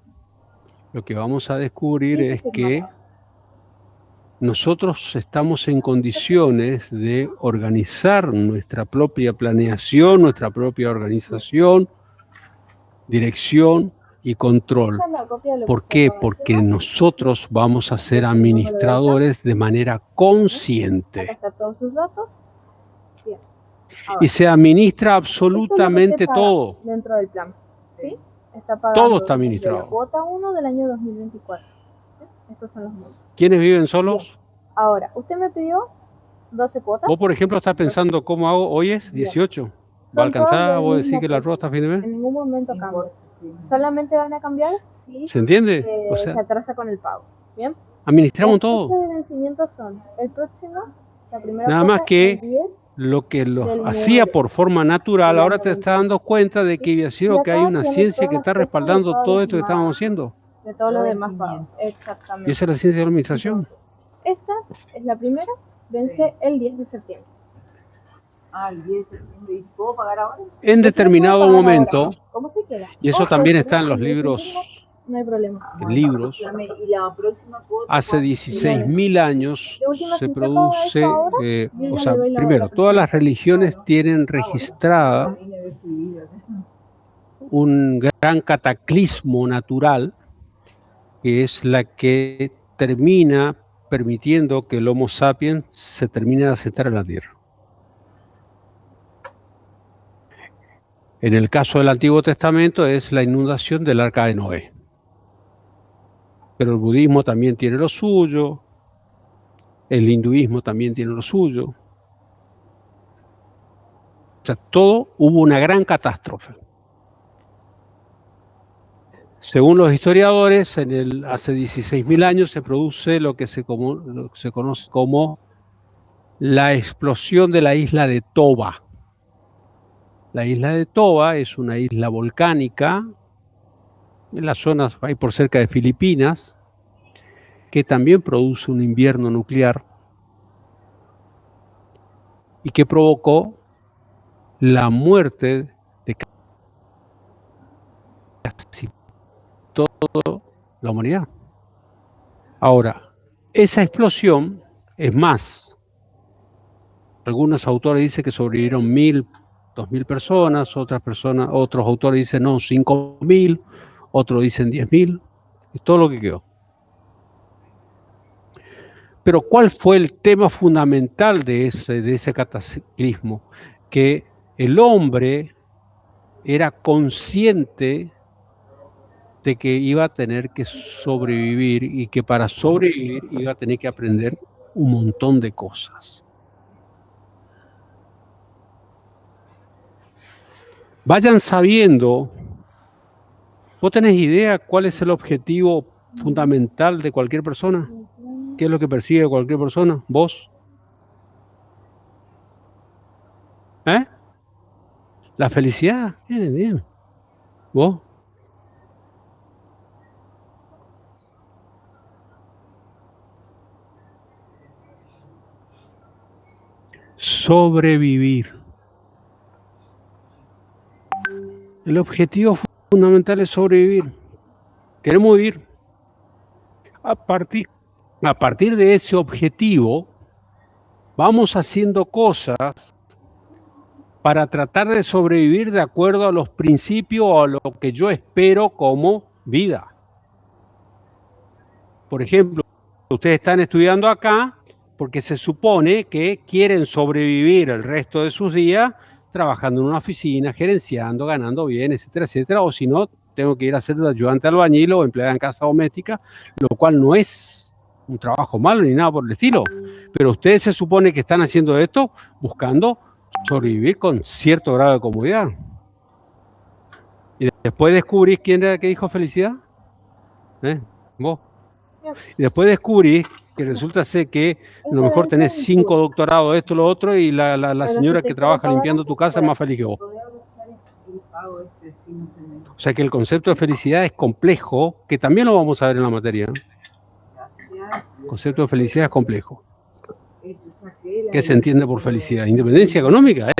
lo que vamos a descubrir es que nosotros estamos en condiciones de organizar nuestra propia planeación, nuestra propia organización, dirección y control. ¿Por qué? Porque nosotros vamos a ser administradores de manera consciente. Y se administra absolutamente todo.
Dentro del plan. ¿Sí?
Todo está administrado.
La cuota 1 del año 2024. Estos son los montos.
¿Quiénes viven solos?
Bien. Ahora, usted me pidió 12 cuotas.
Vos, por ejemplo, estás pensando cómo hago. Hoy es 18. ¿Va a alcanzar? ¿Vos decís que la rueda está a fin de mes?
En ningún momento cambia. Solamente van a cambiar si
¿Se entiende? O
se
sea,
atrasa con el pago. ¿Bien?
administramos
Las
todo.
fechas de vencimiento son el próximo, la primera
Nada más
cuota, el
que
10
lo que los
del
hacía
9
por forma natural,
del
ahora
año
te estás
21.
dando cuenta de que
¿Sí?
había
Y
sido que hay
acá
una
tiene
ciencia
todas
que
las
está
fechas de
respaldando
todos
todo
los
esto que estamos haciendo.
de todos los demás pagos.
Y
Exactamente.
esa es la ciencia de la administración.
Esta es la primera, vence el 10 de septiembre.
El 10 de septiembre. ¿Y puedo pagar ahora?
En determinado momento,
¿Cómo se queda?
y eso también está en los libros,
No hay problema.
en libros,
¿Y la próxima cuota?
hace 16.000 años
De última,
se
si usted paga esto
produce,
ahora, yo
o
ya
sea,
le doy
primero, todas las religiones tienen registrada un gran cataclismo natural, que es la que termina permitiendo que el Homo sapiens se termine de asentar en la Tierra. En el caso del Antiguo Testamento es la inundación del Arca de Noé. Pero el budismo también tiene lo suyo, el hinduismo también tiene lo suyo. O sea, hubo una gran catástrofe. Según los historiadores, hace 16.000 años se produce lo que se conoce como la explosión de la isla de Toba. La isla de Toba es una isla volcánica en las zonas, ahí por cerca de Filipinas, que también produce un invierno nuclear y que provocó la muerte de casi toda la humanidad. Ahora, esa explosión es más. Algunos autores dicen que sobrevivieron 1.000, 2.000 personas, otros autores dicen no, 5.000, otros dicen 10.000, es todo lo que quedó. Pero ¿cuál fue el tema fundamental de ese cataclismo? Que el hombre era consciente de que iba a tener que sobrevivir y que para sobrevivir iba a tener que aprender un montón de cosas. Vayan sabiendo, ¿vos tenés idea cuál es el objetivo fundamental de cualquier persona? ¿Qué es lo que persigue cualquier persona? ¿Vos? La felicidad. Bien, bien. ¿Vos? Sobrevivir. El objetivo fundamental es sobrevivir. Queremos vivir. A partir de ese objetivo, vamos haciendo cosas para tratar de sobrevivir de acuerdo a los principios o a lo que yo espero como vida. Por ejemplo, ustedes están estudiando acá porque se supone que quieren sobrevivir el resto de sus días trabajando en una oficina, gerenciando, ganando bien, etcétera, etcétera, o si no, tengo que ir a ser de ayudante albañil o empleada en casa doméstica, lo cual no es un trabajo malo ni nada por el estilo, pero ustedes se supone que están haciendo esto buscando sobrevivir con cierto grado de comodidad. Y después descubrís quién era el que dijo felicidad, vos. Y después descubrís que resulta ser que a lo mejor tenés 5 doctorados, esto, lo otro, y la señora que trabaja limpiando tu casa es más feliz que vos. O sea que el concepto de felicidad es complejo, que también lo vamos a ver en la materia. El concepto de felicidad es complejo. ¿Qué se entiende por felicidad? ¿Independencia económica?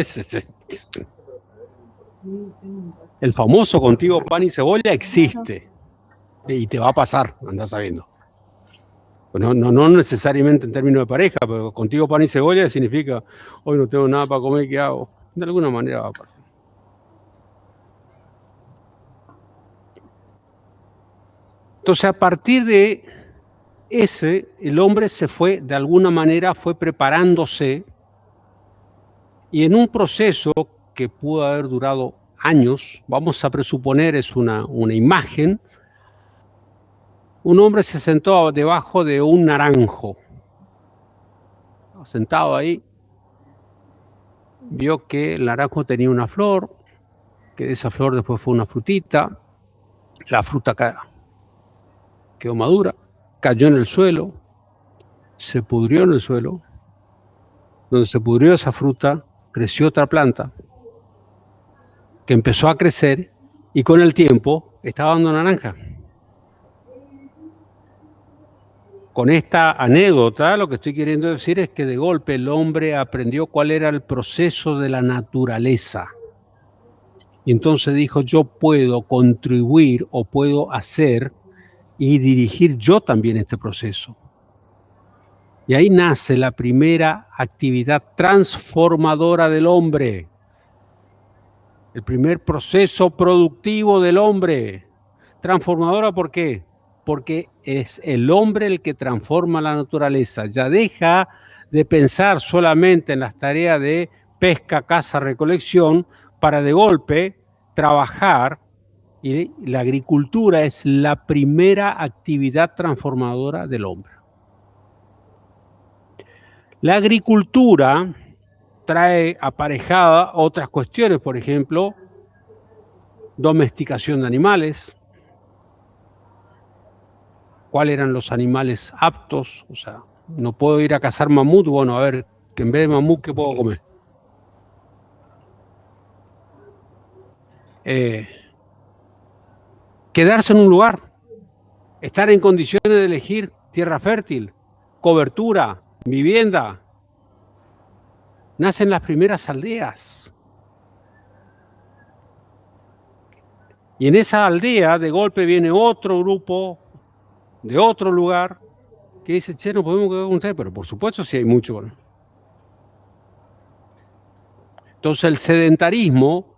El famoso contigo pan y cebolla existe. Y te va a pasar, andás sabiendo. No necesariamente en términos de pareja, pero contigo pan y cebolla significa hoy no tengo nada para comer, ¿qué hago? De alguna manera va a pasar. Entonces, a partir de el hombre de alguna manera fue preparándose, y en un proceso que pudo haber durado años, vamos a presuponer, es una imagen, un hombre se sentó debajo de un naranjo, sentado ahí, vio que el naranjo tenía una flor, que de esa flor después fue una frutita, La fruta quedó madura, cayó en el suelo, se pudrió en el suelo. Donde se pudrió esa fruta, creció otra planta que empezó a crecer y con el tiempo estaba dando naranja. Con esta anécdota lo que estoy queriendo decir es que de golpe el hombre aprendió cuál era el proceso de la naturaleza. Y entonces dijo, yo puedo contribuir o puedo hacer y dirigir yo también este proceso. Y ahí nace la primera actividad transformadora del hombre. El primer proceso productivo del hombre. Transformadora, ¿por qué? Porque es el hombre el que transforma la naturaleza. Ya deja de pensar solamente en las tareas de pesca, caza, recolección, para de golpe trabajar. Y la agricultura es la primera actividad transformadora del hombre. La agricultura trae aparejada otras cuestiones, por ejemplo, domesticación de animales, cuáles eran los animales aptos, o sea, no puedo ir a cazar mamut, bueno, a ver, que en vez de mamut, ¿qué puedo comer? Quedarse en un lugar, estar en condiciones de elegir tierra fértil, cobertura, vivienda. Nacen las primeras aldeas. Y en esa aldea, de golpe, viene otro grupo de otro lugar que dice, che, no podemos quedar con ustedes, pero por supuesto sí hay mucho. Entonces el sedentarismo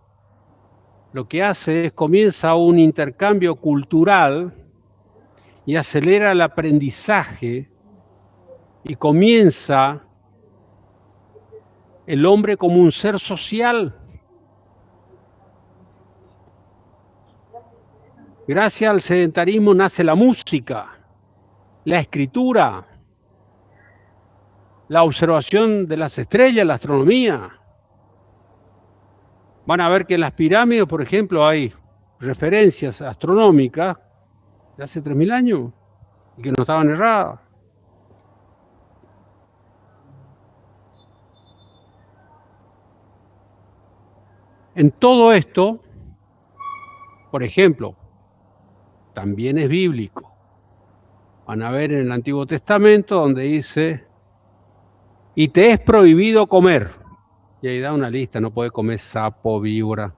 lo que hace es comienza un intercambio cultural y acelera el aprendizaje y comienza el hombre como un ser social. Gracias al sedentarismo nace la música, la escritura, la observación de las estrellas, la astronomía. Van a ver que en las pirámides, por ejemplo, hay referencias astronómicas de hace 3000 años y que no estaban erradas. En todo esto, por ejemplo, también es bíblico. Van a ver en el Antiguo Testamento donde dice, y te es prohibido comer. Y ahí da una lista, no puede comer sapo, víbora.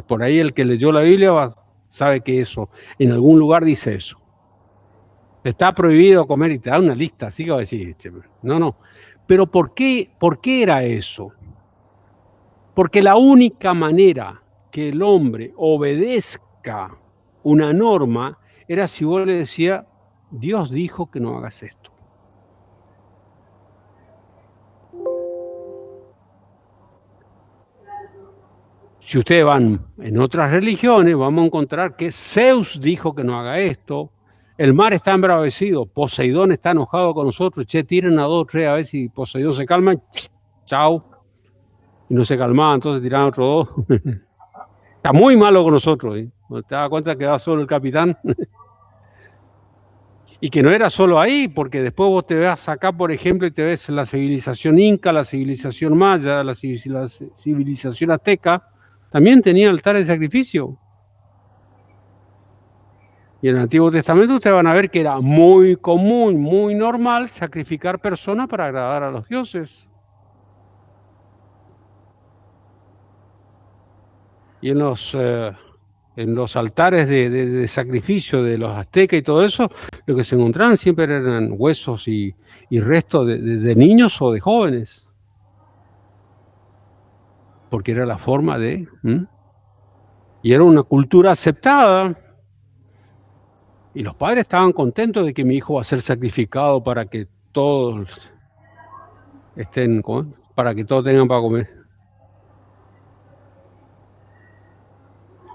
Por ahí el que leyó la Biblia sabe que eso, en algún lugar dice eso. Te está prohibido comer y te da una lista, así que va a decir, no. Pero ¿por qué era eso? Porque la única manera que el hombre obedezca una norma era si vos le decías, Dios dijo que no hagas esto. Si ustedes van en otras religiones, vamos a encontrar que Zeus dijo que no haga esto, el mar está embravecido, Poseidón está enojado con nosotros, tiren a 2 o 3 a ver si Poseidón se calma, chao. Y no se calmaba, entonces tiraban otros 2. Está muy malo con nosotros, ¿eh? ¿Te das cuenta que va solo el capitán? Y que no era solo ahí, porque después vos te vas acá, por ejemplo, y te ves la civilización inca, la civilización maya, la civilización azteca, también tenía altares de sacrificio. Y en el Antiguo Testamento ustedes van a ver que era muy común, muy normal sacrificar personas para agradar a los dioses. Y en los altares de sacrificio de los aztecas y todo eso, lo que se encontraban siempre eran huesos y restos de niños o de jóvenes. Porque era la forma de... Y era una cultura aceptada. Y los padres estaban contentos de que mi hijo va a ser sacrificado para que todos estén, para que todos tengan para comer.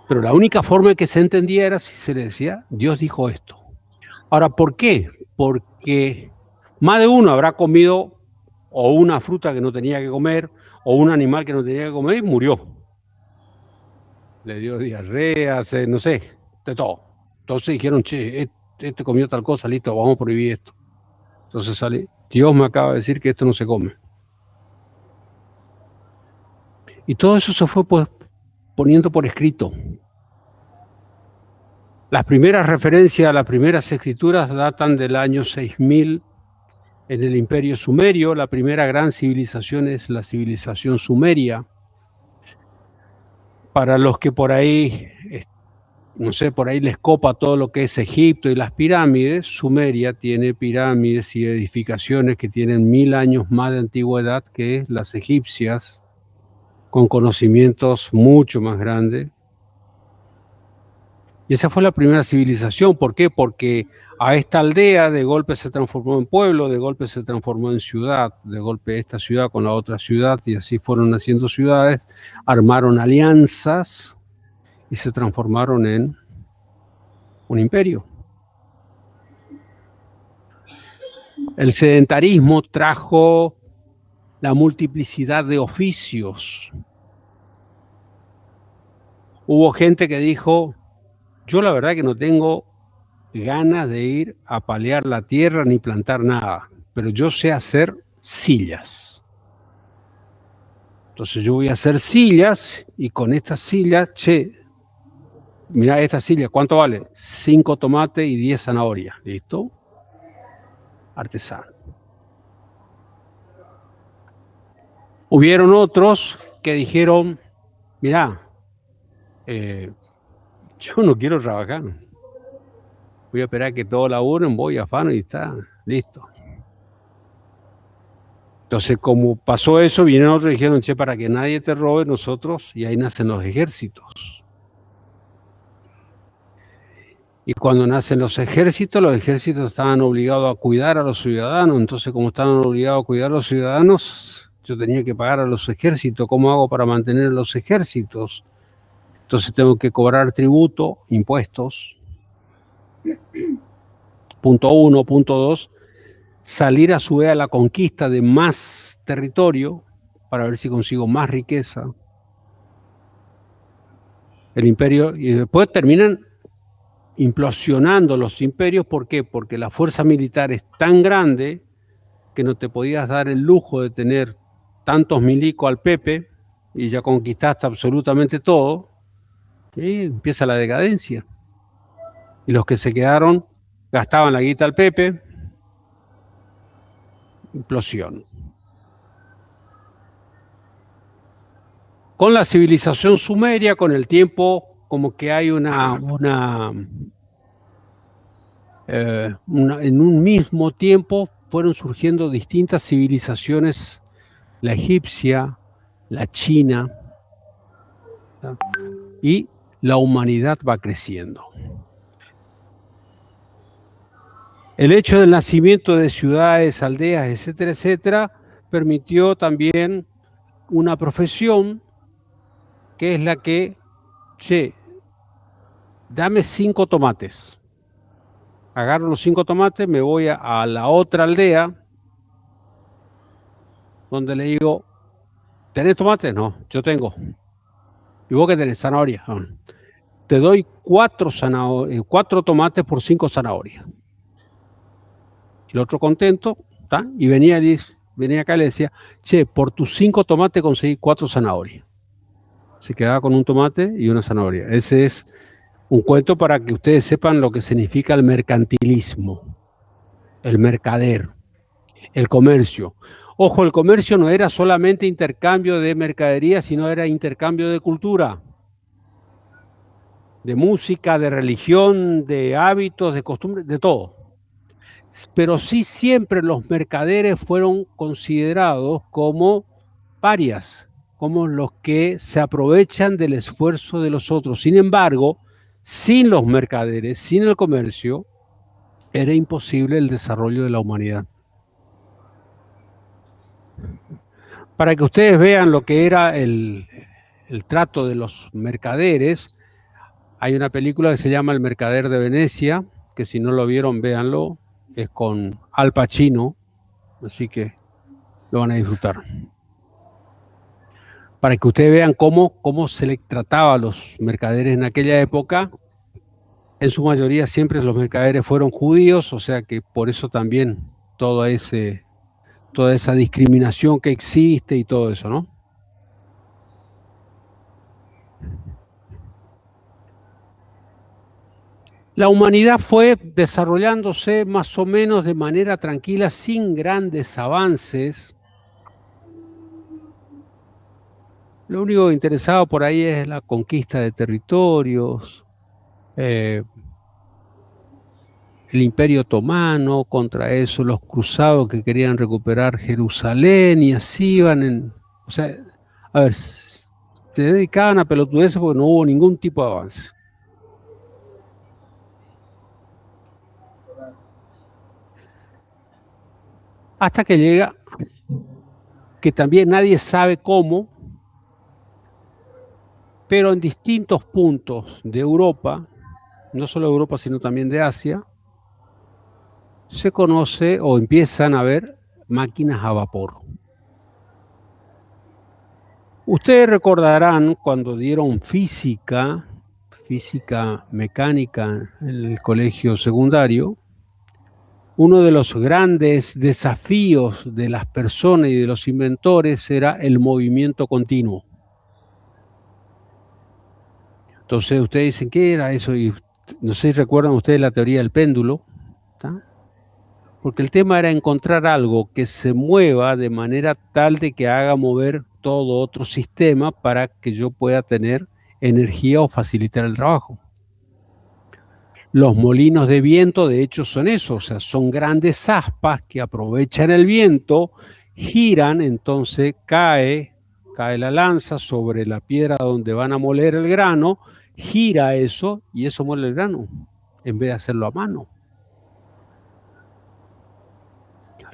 Pero la única forma que se entendía era si se le decía, Dios dijo esto. Ahora, ¿por qué? Porque más de uno habrá comido o una fruta que no tenía que comer, o un animal que no tenía que comer y murió. le dio diarrea, no sé, de todo. Entonces dijeron, che, este comió tal cosa, listo, vamos a prohibir esto. Entonces sale, Dios me acaba de decir que esto no se come. Y todo eso se fue pues poniendo por escrito. Las primeras referencias a las primeras escrituras datan del año 6000 en el Imperio Sumerio. La primera gran civilización es la civilización sumeria. Para los que por ahí, no sé, por ahí les copa todo lo que es Egipto y las pirámides, Sumeria tiene pirámides y edificaciones que tienen 1000 años más de antigüedad que las egipcias, con conocimientos mucho más grandes. Y esa fue la primera civilización. ¿Por qué? Porque a esta aldea de golpe se transformó en pueblo, de golpe se transformó en ciudad, de golpe esta ciudad con la otra ciudad, y así fueron naciendo ciudades, armaron alianzas y se transformaron en un imperio. El sedentarismo trajo la multiplicidad de oficios. Hubo gente que dijo, yo la verdad que no tengo ganas de ir a palear la tierra ni plantar nada, pero yo sé hacer sillas. Entonces yo voy a hacer sillas y con estas sillas, che, mirá esta silla, ¿cuánto vale? 5 tomates y 10 zanahorias, ¿listo? Artesano. Hubieron otros que dijeron, mirá, yo no quiero trabajar. Voy a esperar que todos laburen, voy a afano y está, listo. Entonces, como pasó eso, vienen otros y dijeron, che, para que nadie te robe, nosotros, y ahí nacen los ejércitos. Y cuando nacen los ejércitos estaban obligados a cuidar a los ciudadanos. Entonces, como estaban obligados a cuidar a los ciudadanos, yo tenía que pagar a los ejércitos. ¿Cómo hago para mantener los ejércitos? Entonces tengo que cobrar tributo, impuestos. Punto 1, punto 2, salir a su vez a la conquista de más territorio para ver si consigo más riqueza. El imperio, y después terminan implosionando los imperios. ¿Por qué? Porque la fuerza militar es tan grande que no te podías dar el lujo de tener tantos milicos al Pepe y ya conquistaste absolutamente todo, y empieza la decadencia. Y los que se quedaron gastaban la guita al Pepe, implosión. Con la civilización sumeria, con el tiempo, como que hay en un mismo tiempo fueron surgiendo distintas civilizaciones, la egipcia, la china, ¿sí? Y la humanidad va creciendo. El hecho del nacimiento de ciudades, aldeas, etcétera, etcétera, permitió también una profesión que es la que, che, dame 5 tomates. Agarro los 5 tomates, me voy a la otra aldea, donde le digo, ¿tenés tomates? No, yo tengo. ¿Y vos qué tenés? Zanahoria. No. Te doy 4 tomates por 5 zanahorias. Y el otro contento, ¿tá? Y venía acá y le decía, che, por tus 5 tomates conseguí 4 zanahorias. Se quedaba con un tomate y una zanahoria. Ese es un cuento para que ustedes sepan lo que significa el mercantilismo, el mercader, el comercio. Ojo, el comercio no era solamente intercambio de mercadería, sino era intercambio de cultura, de música, de religión, de hábitos, de costumbres, de todo. Pero sí siempre los mercaderes fueron considerados como parias, como los que se aprovechan del esfuerzo de los otros. Sin embargo, sin los mercaderes, sin el comercio, era imposible el desarrollo de la humanidad. Para que ustedes vean lo que era el trato de los mercaderes, hay una película que se llama El Mercader de Venecia, que si no lo vieron, véanlo, es con Al Pacino, así que lo van a disfrutar. para que ustedes vean cómo se le trataba a los mercaderes en aquella época. En su mayoría siempre los mercaderes fueron judíos, o sea que por eso también toda esa discriminación que existe y todo eso, ¿no? La humanidad fue desarrollándose más o menos de manera tranquila, sin grandes avances. Lo único interesado por ahí es la conquista de territorios, el Imperio Otomano, contra eso los cruzados que querían recuperar Jerusalén y así iban o sea, a ver, se dedicaban a pelotudeces porque no hubo ningún tipo de avance. Hasta que llega, que también nadie sabe cómo, pero en distintos puntos de Europa, no solo de Europa sino también de Asia, se conoce o empiezan a ver máquinas a vapor. Ustedes recordarán cuando dieron física mecánica en el colegio secundario, uno de los grandes desafíos de las personas y de los inventores era el movimiento continuo. Entonces ustedes dicen, ¿qué era eso? Y no sé si recuerdan ustedes la teoría del péndulo, ¿tá? Porque el tema era encontrar algo que se mueva de manera tal de que haga mover todo otro sistema para que yo pueda tener energía o facilitar el trabajo. Los molinos de viento, de hecho, son eso, o sea, son grandes aspas que aprovechan el viento, giran, entonces cae la lanza sobre la piedra donde van a moler el grano, gira eso y eso muele el grano, en vez de hacerlo a mano.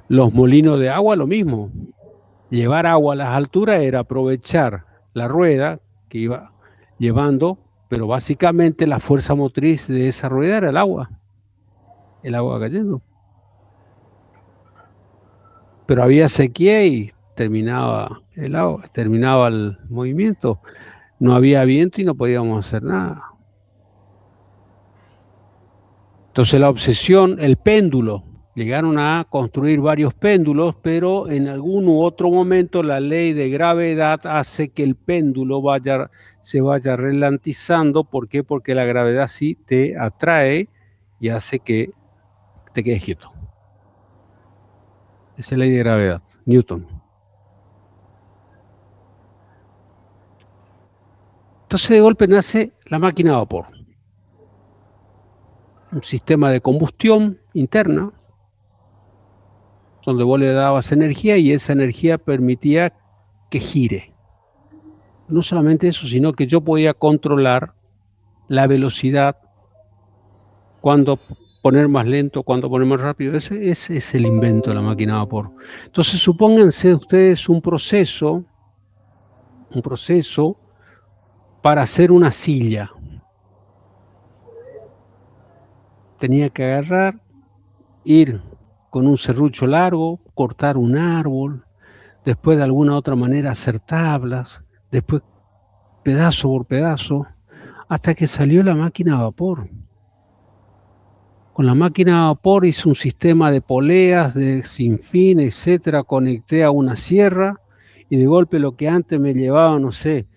Los molinos de agua, lo mismo. Llevar agua a las alturas era aprovechar la rueda que iba llevando, pero básicamente la fuerza motriz de esa rueda era el agua cayendo. Pero había sequía y terminaba el movimiento. No había viento y no podíamos hacer nada. Entonces la obsesión, el péndulo, llegaron a construir varios péndulos, pero en algún u otro momento la ley de gravedad hace que el péndulo se vaya ralentizando. ¿Por qué? Porque la gravedad sí te atrae y hace que te quedes quieto. Esa es la ley de gravedad, Newton. Entonces de golpe nace la máquina a vapor. Un sistema de combustión interna, donde vos le dabas energía y esa energía permitía que gire. No solamente eso, sino que yo podía controlar la velocidad, cuándo poner más lento, cuándo poner más rápido. Ese es el invento de la máquina a vapor. Entonces supónganse ustedes un proceso para hacer una silla. Tenía que agarrar, ir con un serrucho largo, cortar un árbol, después de alguna otra manera hacer tablas, después pedazo por pedazo, hasta que salió la máquina a vapor. Con la máquina a vapor hice un sistema de poleas, de sinfín, etcétera, conecté a una sierra y de golpe lo que antes me llevaba, no sé,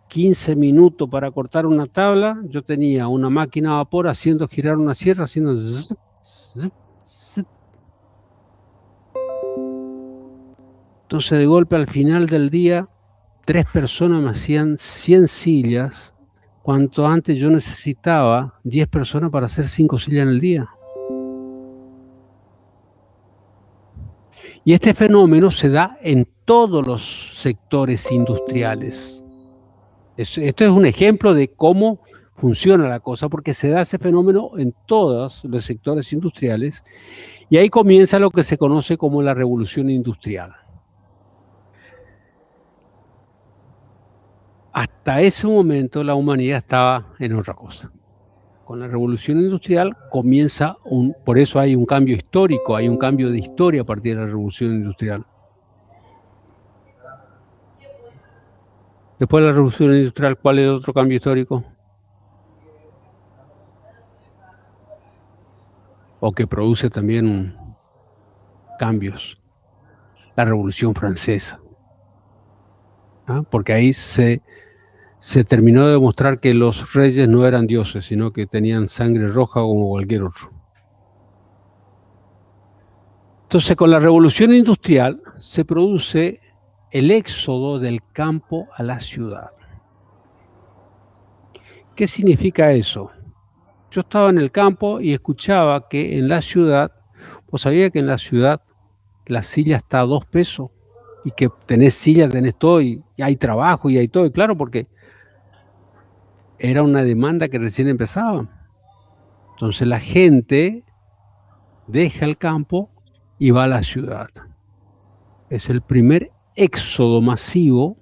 15 minutos para cortar una tabla, yo tenía una máquina a vapor haciendo girar una sierra, haciendo zzz, zzz, zzz. Entonces de golpe al final del día 3 personas me hacían 100 sillas, cuanto antes yo necesitaba 10 personas para hacer 5 sillas en el día. Y este fenómeno se da en todos los sectores industriales. Esto es un ejemplo de cómo funciona la cosa, porque se da ese fenómeno en todos los sectores industriales, y ahí comienza lo que se conoce como la revolución industrial. Hasta ese momento la humanidad estaba en otra cosa. Con la revolución industrial comienza por eso hay un cambio histórico, hay un cambio de historia a partir de la revolución industrial. Después de la revolución industrial, ¿cuál es el otro cambio histórico? O que produce también cambios. La Revolución Francesa. ¿Ah? Porque ahí se terminó de demostrar que los reyes no eran dioses, sino que tenían sangre roja como cualquier otro. Entonces, con la revolución industrial se produce el éxodo del campo a la ciudad. ¿Qué significa eso? Yo estaba en el campo y escuchaba que en la ciudad, vos sabías que en la ciudad la silla está a 2 pesos y que tenés silla, tenés todo y hay trabajo y hay todo, y claro, porque era una demanda que recién empezaba. Entonces la gente deja el campo y va a la ciudad. Es el primer éxodo masivo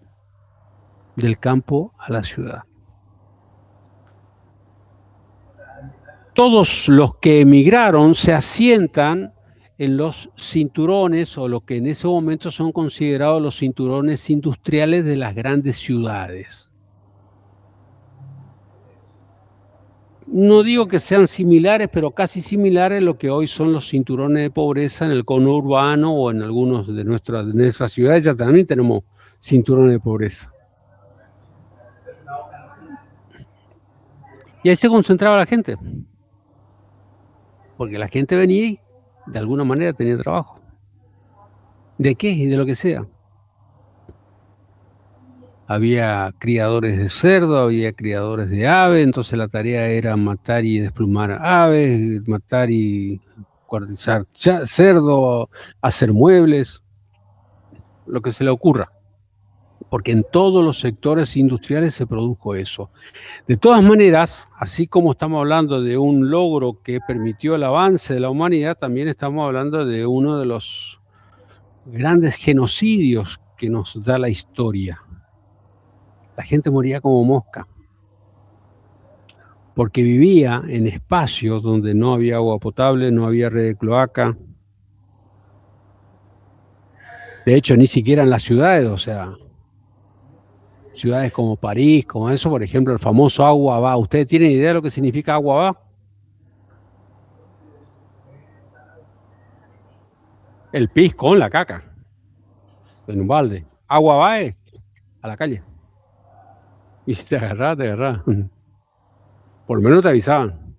del campo a la ciudad. Todos los que emigraron se asientan en los cinturones o lo que en ese momento son considerados los cinturones industriales de las grandes ciudades. No digo que sean similares, pero casi similares a lo que hoy son los cinturones de pobreza en el cono urbano o en algunos de nuestras ciudades. Ya también tenemos cinturones de pobreza. Y ahí se concentraba la gente, porque la gente venía y de alguna manera tenía trabajo. ¿De qué? Y de lo que sea. Había criadores de cerdo, había criadores de aves, entonces la tarea era matar y desplumar aves, matar y cuartizar cerdo, hacer muebles, lo que se le ocurra, porque en todos los sectores industriales se produjo eso. De todas maneras, así como estamos hablando de un logro que permitió el avance de la humanidad, también estamos hablando de uno de los grandes genocidios que nos da la historia. La gente moría como mosca, porque vivía en espacios donde no había agua potable, no había red de cloaca. De hecho, ni siquiera en las ciudades, o sea, ciudades como París, como eso, por ejemplo, el famoso agua va. ¿Ustedes tienen idea de lo que significa agua va? El pis con la caca, en un balde. Agua va a la calle. Y si te agarras, te agarras. Por lo menos te avisaban.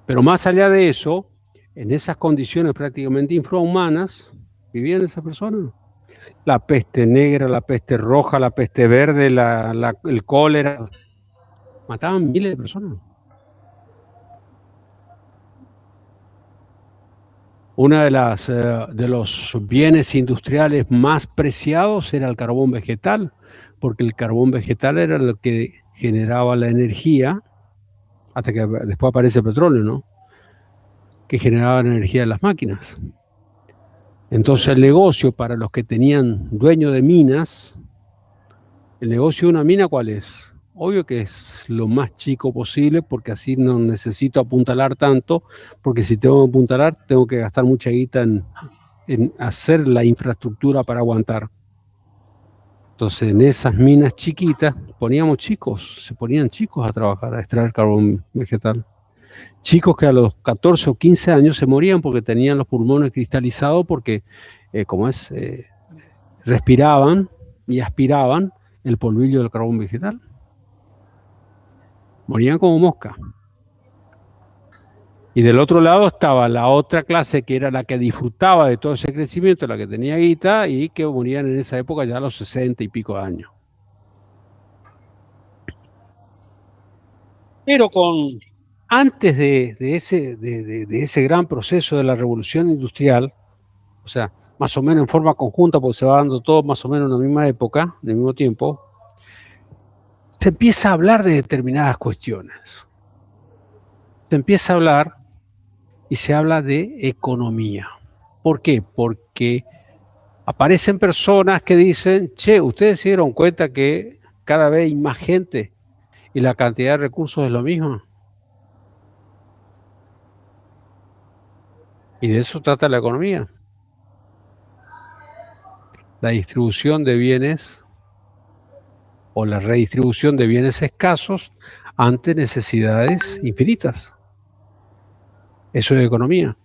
Pero más allá de eso, en esas condiciones prácticamente infrahumanas, vivían esas personas. La peste negra, la peste roja, la peste verde, el cólera. Mataban miles de personas. Una de los bienes industriales más preciados era el carbón vegetal, porque el carbón vegetal era lo que generaba la energía, hasta que después aparece el petróleo, ¿no? Que generaba la energía de las máquinas. Entonces el negocio para los que tenían dueño de minas, el negocio de una mina, ¿cuál es? Obvio que es lo más chico posible, porque así no necesito apuntalar tanto, porque si tengo que apuntalar, tengo que gastar mucha guita en hacer la infraestructura para aguantar. Entonces, en esas minas chiquitas se ponían chicos a trabajar, a extraer carbón vegetal. Chicos que a los 14 o 15 años se morían porque tenían los pulmones cristalizados, porque, respiraban y aspiraban el polvillo del carbón vegetal. Morían como moscas. Y del otro lado estaba la otra clase que era la que disfrutaba de todo ese crecimiento, la que tenía guita y que morían en esa época ya a los 60 y pico de años. Pero antes de ese gran proceso de la revolución industrial, o sea, más o menos en forma conjunta, porque se va dando todo más o menos en la misma época, en el mismo tiempo, se empieza a hablar de determinadas cuestiones. Se empieza a hablar y se habla de economía. ¿Por qué? Porque aparecen personas que dicen, che, ¿ustedes se dieron cuenta que cada vez hay más gente y la cantidad de recursos es lo mismo? Y de eso trata la economía. La distribución de bienes o la redistribución de bienes escasos ante necesidades infinitas. Eso es economía.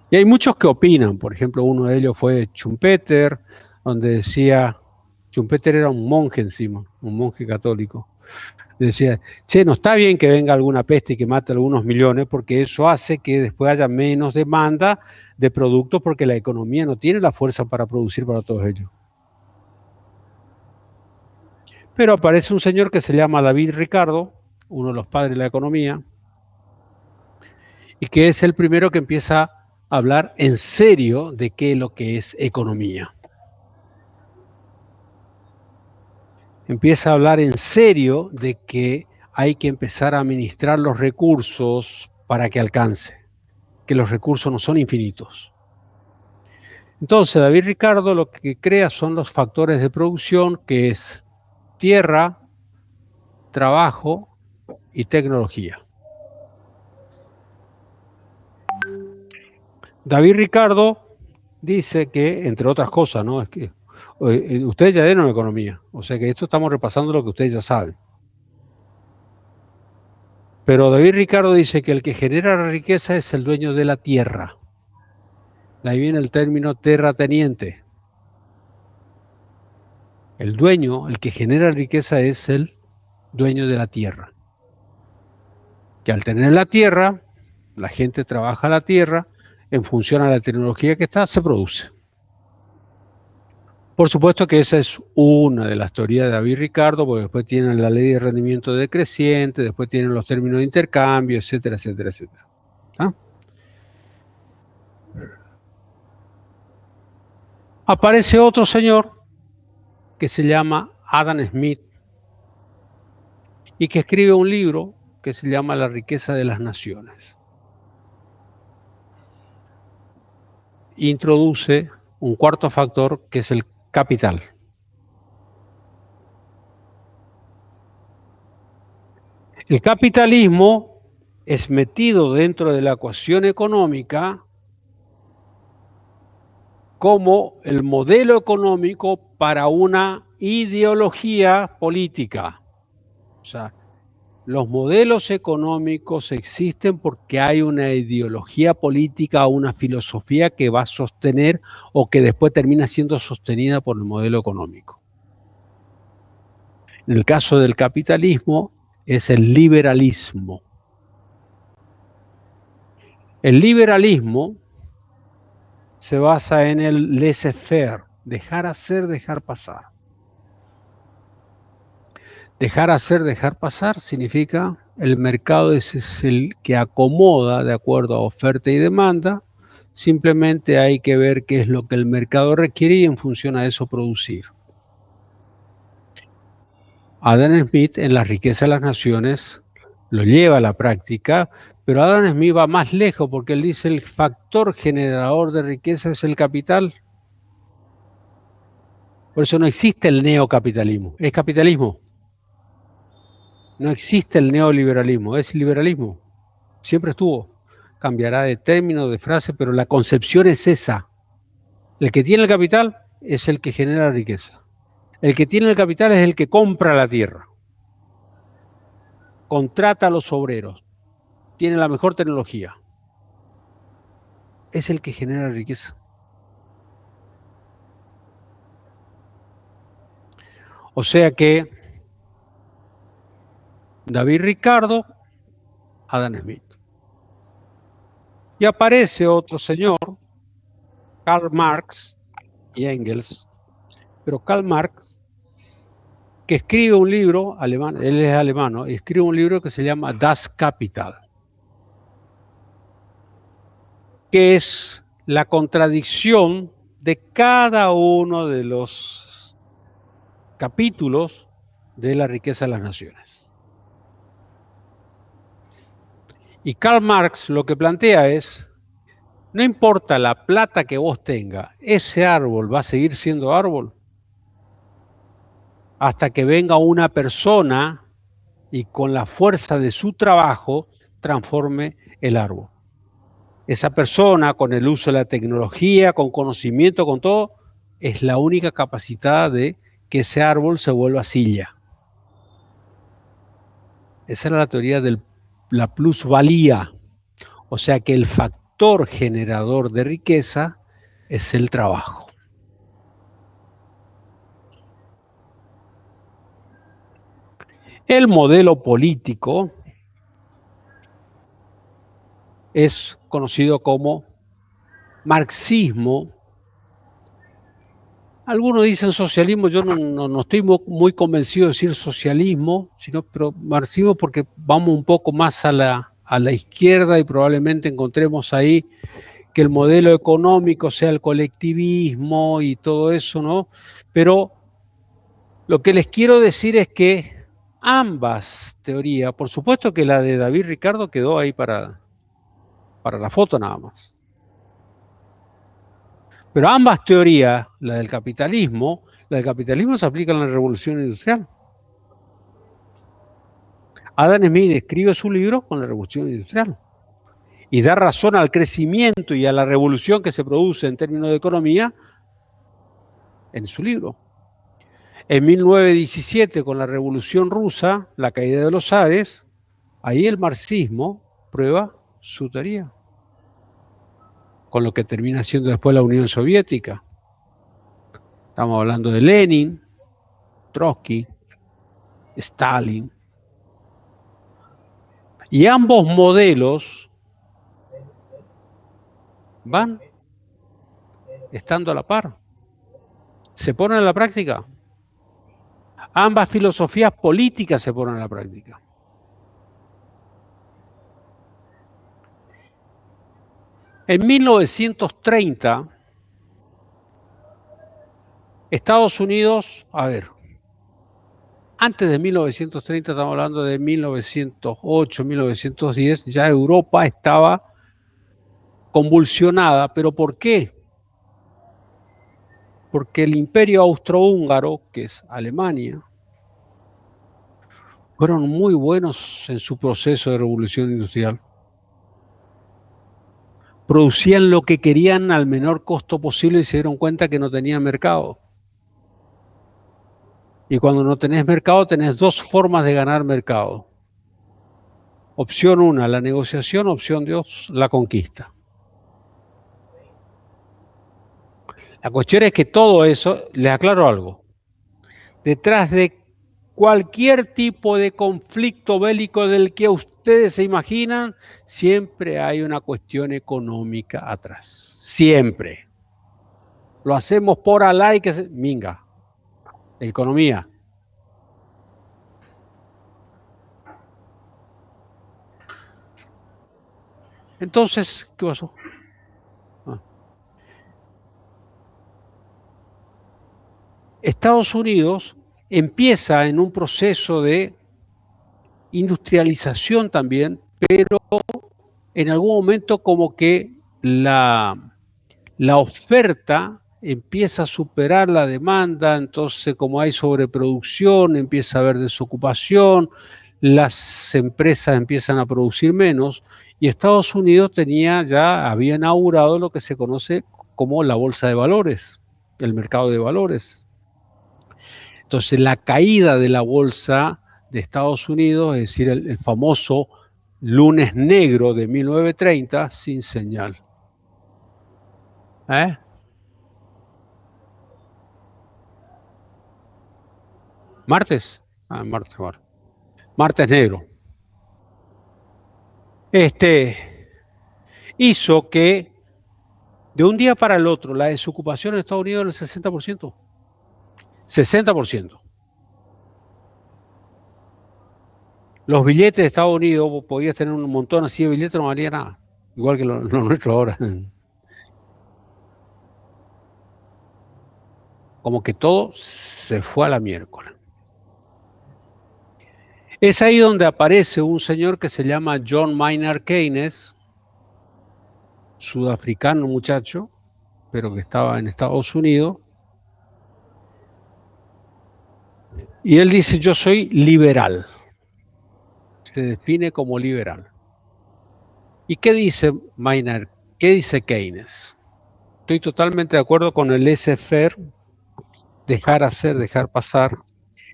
Y hay muchos que opinan, por ejemplo, uno de ellos fue Schumpeter, donde decía, Schumpeter era un monje encima, un monje católico, decía, che, no está bien que venga alguna peste y que mate a algunos millones, porque eso hace que después haya menos demanda de productos, porque la economía no tiene la fuerza para producir para todos ellos. Pero aparece un señor que se llama David Ricardo, uno de los padres de la economía, y que es el primero que empieza a hablar en serio de qué es lo que es economía. Empieza a hablar en serio de que hay que empezar a administrar los recursos para que alcance, que los recursos no son infinitos. Entonces, David Ricardo lo que crea son los factores de producción, que es tierra, trabajo y tecnología. David Ricardo dice que, entre otras cosas, ¿no? Es que ustedes ya dieron economía, o sea que esto estamos repasando lo que ustedes ya saben. Pero David Ricardo dice que el que genera la riqueza es el dueño de la tierra. De ahí viene el término terrateniente. El dueño, el que genera riqueza es el dueño de la tierra. Que al tener la tierra, la gente trabaja la tierra, en función a la tecnología que está, se produce. Por supuesto que esa es una de las teorías de David Ricardo, porque después tienen la ley de rendimiento decreciente, después tienen los términos de intercambio, etcétera, etcétera, etcétera. ¿Ah? Aparece otro señor que se llama Adam Smith y que escribe un libro que se llama La riqueza de las naciones. Introduce un cuarto factor que es el capital. El capitalismo es metido dentro de la ecuación económica como el modelo económico para una ideología política. O sea, los modelos económicos existen porque hay una ideología política o una filosofía que va a sostener o que después termina siendo sostenida por el modelo económico. En el caso del capitalismo es el liberalismo. El liberalismo se basa en el laissez-faire, dejar hacer, dejar pasar. Dejar hacer, dejar pasar significa el mercado es el que acomoda de acuerdo a oferta y demanda, simplemente hay que ver qué es lo que el mercado requiere y en función a eso producir. Adam Smith en La riqueza de las naciones lo lleva a la práctica, pero Adam Smith va más lejos porque él dice el factor generador de riqueza es el capital. Por eso no existe el neocapitalismo, es capitalismo. No existe el neoliberalismo, es liberalismo. Siempre estuvo. Cambiará de término, de frase, pero la concepción es esa. El que tiene el capital es el que genera la riqueza. El que tiene el capital es el que compra la tierra. Contrata a los obreros. Tiene la mejor tecnología. Es el que genera riqueza. O sea que David Ricardo, Adam Smith. Y aparece otro señor, Karl Marx y Engels, pero Karl Marx, que escribe un libro alemán, él es alemán, ¿no? Escribe un libro que se llama Das Kapital, que es la contradicción de cada uno de los capítulos de La riqueza de las naciones. Y Karl Marx lo que plantea es, no importa la plata que vos tengas, ese árbol va a seguir siendo árbol hasta que venga una persona y con la fuerza de su trabajo transforme el árbol. Esa persona, con el uso de la tecnología, con conocimiento, con todo, es la única capacitada de que ese árbol se vuelva silla. Esa era la teoría de la plusvalía. O sea que el factor generador de riqueza es el trabajo. El modelo político es conocido como marxismo. Algunos dicen socialismo, yo no estoy muy convencido de decir socialismo, pero marxismo porque vamos un poco más a la izquierda y probablemente encontremos ahí que el modelo económico sea el colectivismo y todo eso, ¿no? Pero lo que les quiero decir es que ambas teorías, por supuesto que la de David Ricardo quedó ahí para la foto nada más. Pero ambas teorías, la del capitalismo se aplica en la revolución industrial. Adam Smith escribe su libro con la revolución industrial y da razón al crecimiento y a la revolución que se produce en términos de economía en su libro. En 1917, con la revolución rusa, la caída de los zares, ahí el marxismo prueba su teoría, con lo que termina siendo después la Unión Soviética. Estamos hablando de Lenin, Trotsky, Stalin. Y ambos modelos van estando a la par. ¿Se ponen en la práctica? Ambas filosofías políticas se ponen en la práctica. En 1930, Estados Unidos, antes de 1930, estamos hablando de 1908, 1910, ya Europa estaba convulsionada. ¿Pero por qué? Porque el imperio austrohúngaro, que es Alemania, fueron muy buenos en su proceso de revolución industrial. Producían lo que querían al menor costo posible y se dieron cuenta que no tenían mercado. Y cuando no tenés mercado, tenés dos formas de ganar mercado. Opción 1, la negociación. Opción 2, la conquista. La cuestión es que todo eso, les aclaro algo, detrás de cualquier tipo de conflicto bélico del que ustedes se imaginan, siempre hay una cuestión económica atrás. Siempre. Lo hacemos por alá y que minga. Economía. Entonces, ¿qué pasó? Estados Unidos empieza en un proceso de industrialización también, pero en algún momento como que la oferta empieza a superar la demanda, entonces como hay sobreproducción, empieza a haber desocupación, las empresas empiezan a producir menos, y Estados Unidos había inaugurado lo que se conoce como la bolsa de valores, el mercado de valores. Entonces la caída de la bolsa de Estados Unidos, es decir, el famoso lunes negro de 1930, sin señal. ¿Martes? Martes negro. Hizo que de un día para el otro la desocupación en Estados Unidos era el 60%. 60%. Los billetes de Estados Unidos, vos podías tener un montón así de billetes, no valía nada. Igual que los nuestros ahora. Como que todo se fue a la miércoles. Es ahí donde aparece un señor que se llama John Maynard Keynes, sudafricano muchacho, pero que estaba en Estados Unidos. Y él dice, yo soy liberal. Se define como liberal. ¿Y qué dice Maynard? ¿Qué dice Keynes? Estoy totalmente de acuerdo con el laissez-faire dejar hacer, dejar pasar.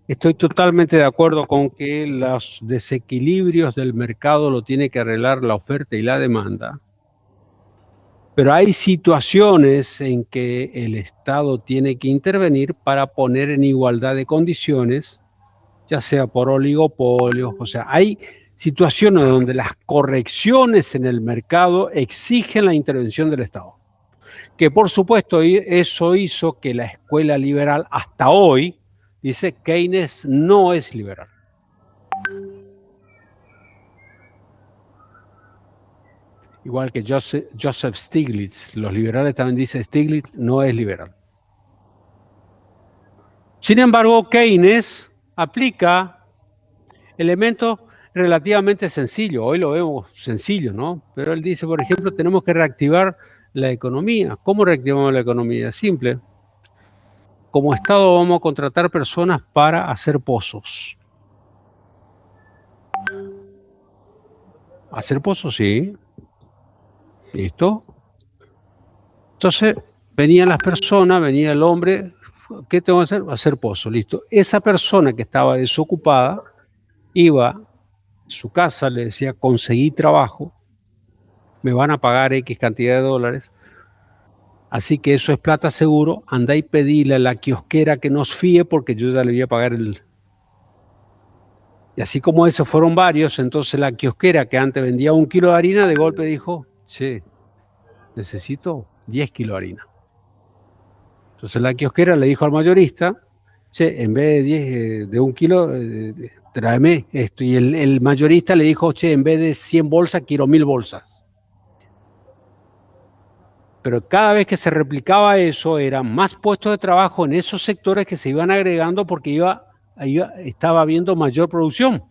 Estoy totalmente de acuerdo con que los desequilibrios del mercado lo tiene que arreglar la oferta y la demanda. Pero hay situaciones en que el Estado tiene que intervenir para poner en igualdad de condiciones, ya sea por oligopolios, o sea, hay situaciones donde las correcciones en el mercado exigen la intervención del Estado. Que por supuesto eso hizo que la escuela liberal hasta hoy dice Keynes no es liberal. Igual que Joseph Stiglitz, los liberales también dicen Stiglitz no es liberal. Sin embargo, Keynes aplica elementos relativamente sencillos. Hoy lo vemos sencillo, ¿no? Pero él dice, por ejemplo, tenemos que reactivar la economía. ¿Cómo reactivamos la economía? Simple. Como Estado vamos a contratar personas para hacer pozos. ¿Hacer pozos? Sí. ¿Listo? Entonces, venían las personas, venía el hombre, ¿qué tengo que hacer? Hacer pozos, listo. Esa persona que estaba desocupada iba a su casa, le decía, conseguí trabajo, me van a pagar X cantidad de dólares, así que eso es plata seguro, andá y pedile a la kiosquera que nos fíe porque yo ya le voy a pagar el... Y así como esos fueron varios, entonces la kiosquera que antes vendía 1 kilo de harina, de golpe dijo, che, necesito 10 kilos de harina. Entonces la kiosquera le dijo al mayorista, che, en vez de 10, de 1 kilo, tráeme esto. Y el mayorista le dijo, che, en vez de 100 bolsas, quiero 1000 bolsas. Pero cada vez que se replicaba eso, eran más puestos de trabajo en esos sectores que se iban agregando porque estaba habiendo mayor producción.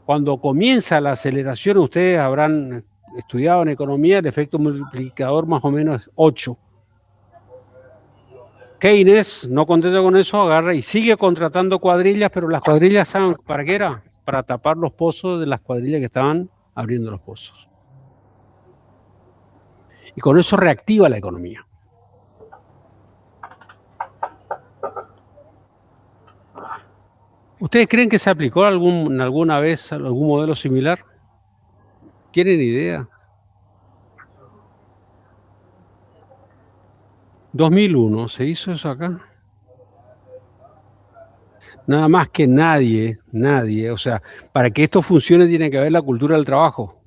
Cuando comienza la aceleración, ustedes habrán estudiado en economía, el efecto multiplicador más o menos es 8. Keynes, no contento con eso, agarra y sigue contratando cuadrillas, pero las cuadrillas, ¿saben para qué era? Para tapar los pozos de las cuadrillas que estaban abriendo los pozos. Y con eso reactiva la economía. ¿Ustedes creen que se aplicó alguna vez algún modelo similar? ¿Tienen idea? 2001, ¿se hizo eso acá? Nada más que nadie, o sea, para que esto funcione tiene que haber la cultura del trabajo.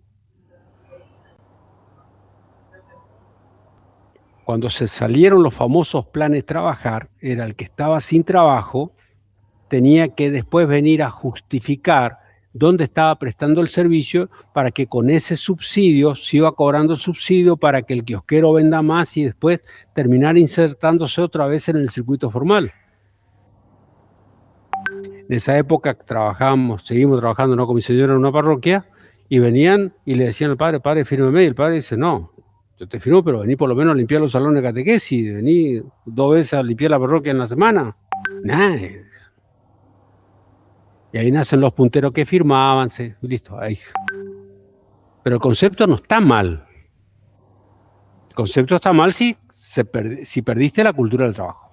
Cuando se salieron los famosos planes trabajar, era el que estaba sin trabajo, tenía que después venir a justificar dónde estaba prestando el servicio para que con ese subsidio se iba cobrando el subsidio para que el kiosquero venda más y después terminar insertándose otra vez en el circuito formal. En esa época seguimos trabajando, ¿no?, con mi señora en una parroquia, y venían y le decían al padre, fírmeme, y el padre dice, no, yo te firmo, pero vení por lo menos a limpiar los salones de catequesis, vení 2 veces a limpiar la parroquia en la semana. Nah. Y ahí nacen los punteros que firmaban, listo, ahí. Pero el concepto no está mal. El concepto está mal si perdiste la cultura del trabajo.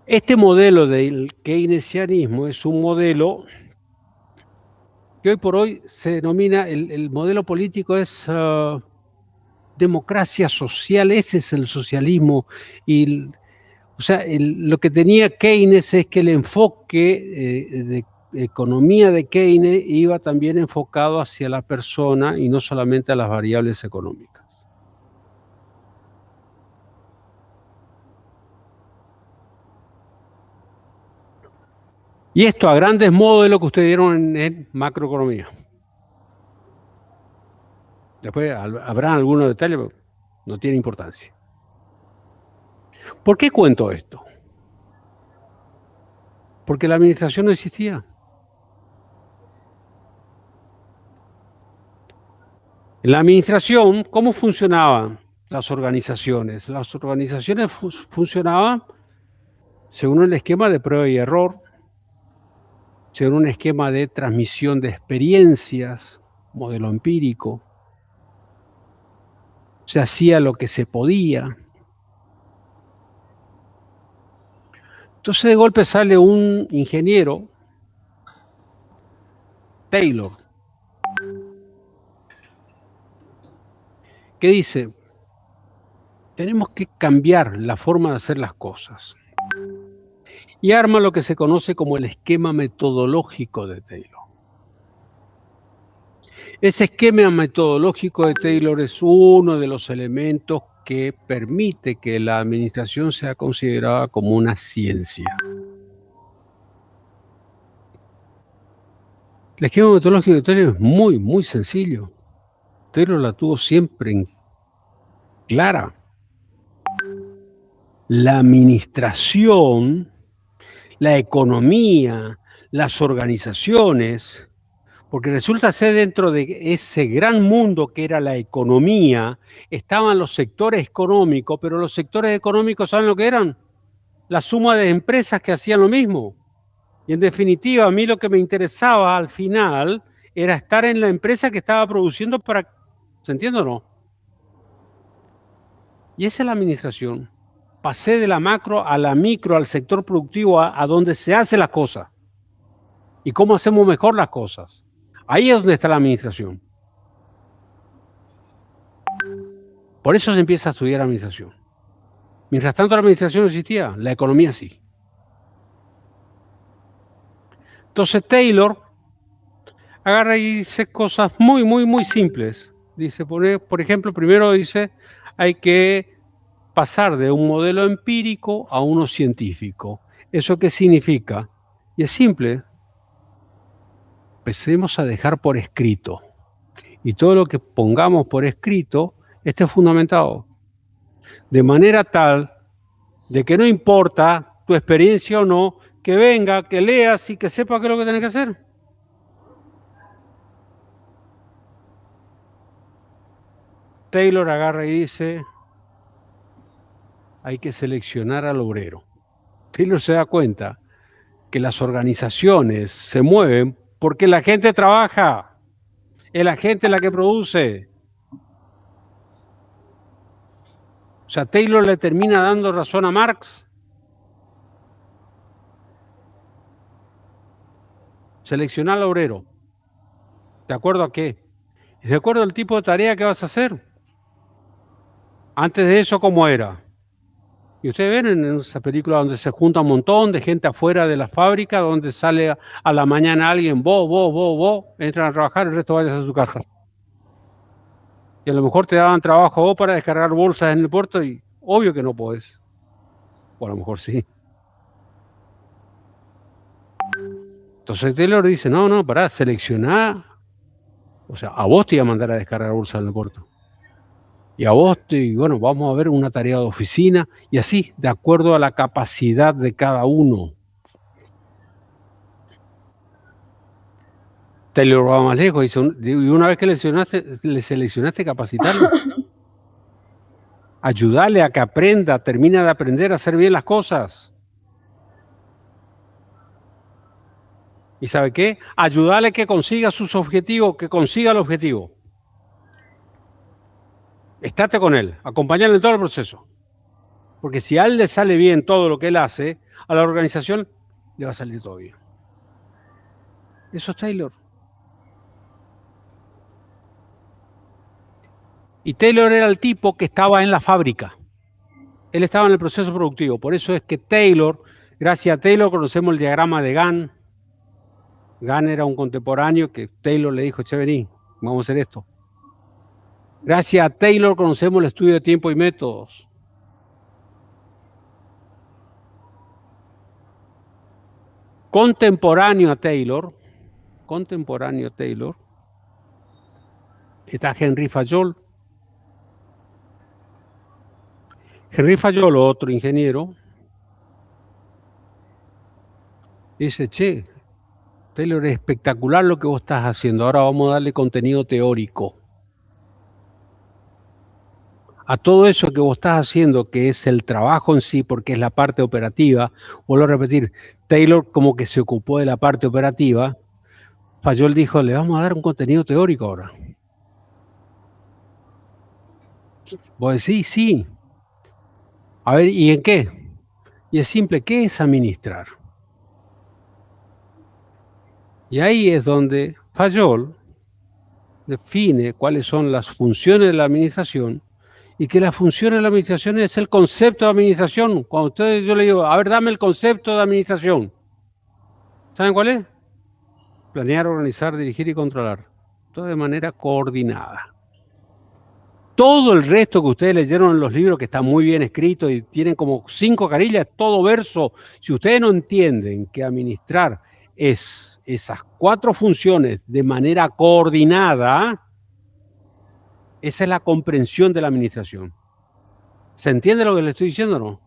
Este modelo del keynesianismo es un modelo que hoy por hoy se denomina, el modelo político es democracia social, ese es el socialismo. O sea, lo que tenía Keynes es que el enfoque de economía de Keynes iba también enfocado hacia la persona y no solamente a las variables económicas. Y esto a grandes modos es lo que ustedes dieron en macroeconomía. Después habrá algunos detalles, pero no tiene importancia. ¿Por qué cuento esto? Porque la administración no existía. En la administración, ¿cómo funcionaban las organizaciones? Las organizaciones funcionaban según el esquema de prueba y error, según un esquema de transmisión de experiencias, modelo empírico. se hacía lo que se podía. Entonces de golpe sale un ingeniero, Taylor, que dice, tenemos que cambiar la forma de hacer las cosas. Y arma lo que se conoce como el esquema metodológico de Taylor. Ese esquema metodológico de Taylor es uno de los elementos que permite que la administración sea considerada como una ciencia. El esquema metodológico de Taylor es muy, muy sencillo. Taylor la tuvo siempre en clara. La administración, la economía, las organizaciones, porque resulta ser dentro de ese gran mundo que era la economía, estaban los sectores económicos, pero los sectores económicos, ¿saben lo que eran? La suma de empresas que hacían lo mismo. Y en definitiva, a mí lo que me interesaba al final era estar en la empresa que estaba produciendo para... ¿Se entiende o no? Y esa es la administración. Pasé de la macro a la micro, al sector productivo, a donde se hacen las cosas. Y cómo hacemos mejor las cosas. Ahí es donde está la administración. Por eso se empieza a estudiar administración. Mientras tanto la administración no existía, la economía sí. Entonces Taylor agarra y dice cosas muy, muy, muy simples. Dice, por ejemplo, primero dice, hay que pasar de un modelo empírico a uno científico. ¿Eso qué significa? Y es simple. Empecemos a dejar por escrito. Y todo lo que pongamos por escrito esté fundamentado. De manera tal de que no importa tu experiencia o no, que venga, que leas y que sepas qué es lo que tenés que hacer. Taylor agarra y dice, hay que seleccionar al obrero. Taylor se da cuenta que las organizaciones se mueven porque la gente trabaja, es la gente la que produce. O sea, Taylor le termina dando razón a Marx. Seleccionar al obrero. ¿De acuerdo a qué? De acuerdo al tipo de tarea que vas a hacer. Antes de eso, ¿cómo era? Y ustedes ven en esa película donde se junta un montón de gente afuera de la fábrica, donde sale a la mañana alguien, vos, entran a trabajar, el resto vayas a su casa. Y a lo mejor te daban trabajo vos para descargar bolsas en el puerto y obvio que no podés. O a lo mejor sí. Entonces Taylor dice, no, pará, seleccioná. O sea, a vos te iba a mandar a descargar bolsas en el puerto. Y a vos, bueno, vamos a ver una tarea de oficina y así, de acuerdo a la capacidad de cada uno. Taylor va más lejos, dice, y una vez que le seleccionaste capacitarlo, ayudarle a que aprenda, termina de aprender a hacer bien las cosas. ¿Y sabe qué? Ayudarle a que consiga sus objetivos, que consiga el objetivo. Estate con él, acompañarle en todo el proceso. Porque si a él le sale bien todo lo que él hace, a la organización le va a salir todo bien. Eso es Taylor. Y Taylor era el tipo que estaba en la fábrica. Él estaba en el proceso productivo. Por eso es que Taylor, gracias a Taylor conocemos el diagrama de Gann. Gann era un contemporáneo que Taylor le dijo, che, vení, vamos a hacer esto. Gracias a Taylor conocemos el estudio de tiempo y métodos. Contemporáneo a Taylor, está Henry Fayol. Henry Fayol, otro ingeniero, dice, che, Taylor, es espectacular lo que vos estás haciendo, ahora vamos a darle contenido teórico. A todo eso que vos estás haciendo, que es el trabajo en sí, porque es la parte operativa, vuelvo a repetir, Taylor como que se ocupó de la parte operativa, Fayol dijo, le vamos a dar un contenido teórico ahora. Vos decís, sí. A ver, ¿y en qué? Y es simple, ¿qué es administrar? Y ahí es donde Fayol define cuáles son las funciones de la administración y que la función de la administración es el concepto de administración. Cuando yo le digo, a ver, dame el concepto de administración. ¿Saben cuál es? Planear, organizar, dirigir y controlar. Todo de manera coordinada. Todo el resto que ustedes leyeron en los libros, que está muy bien escrito y tienen como 5 carillas, todo verso. Si ustedes no entienden que administrar es esas 4 funciones de manera coordinada, esa es la comprensión de la administración. ¿Se entiende lo que le estoy diciendo o no?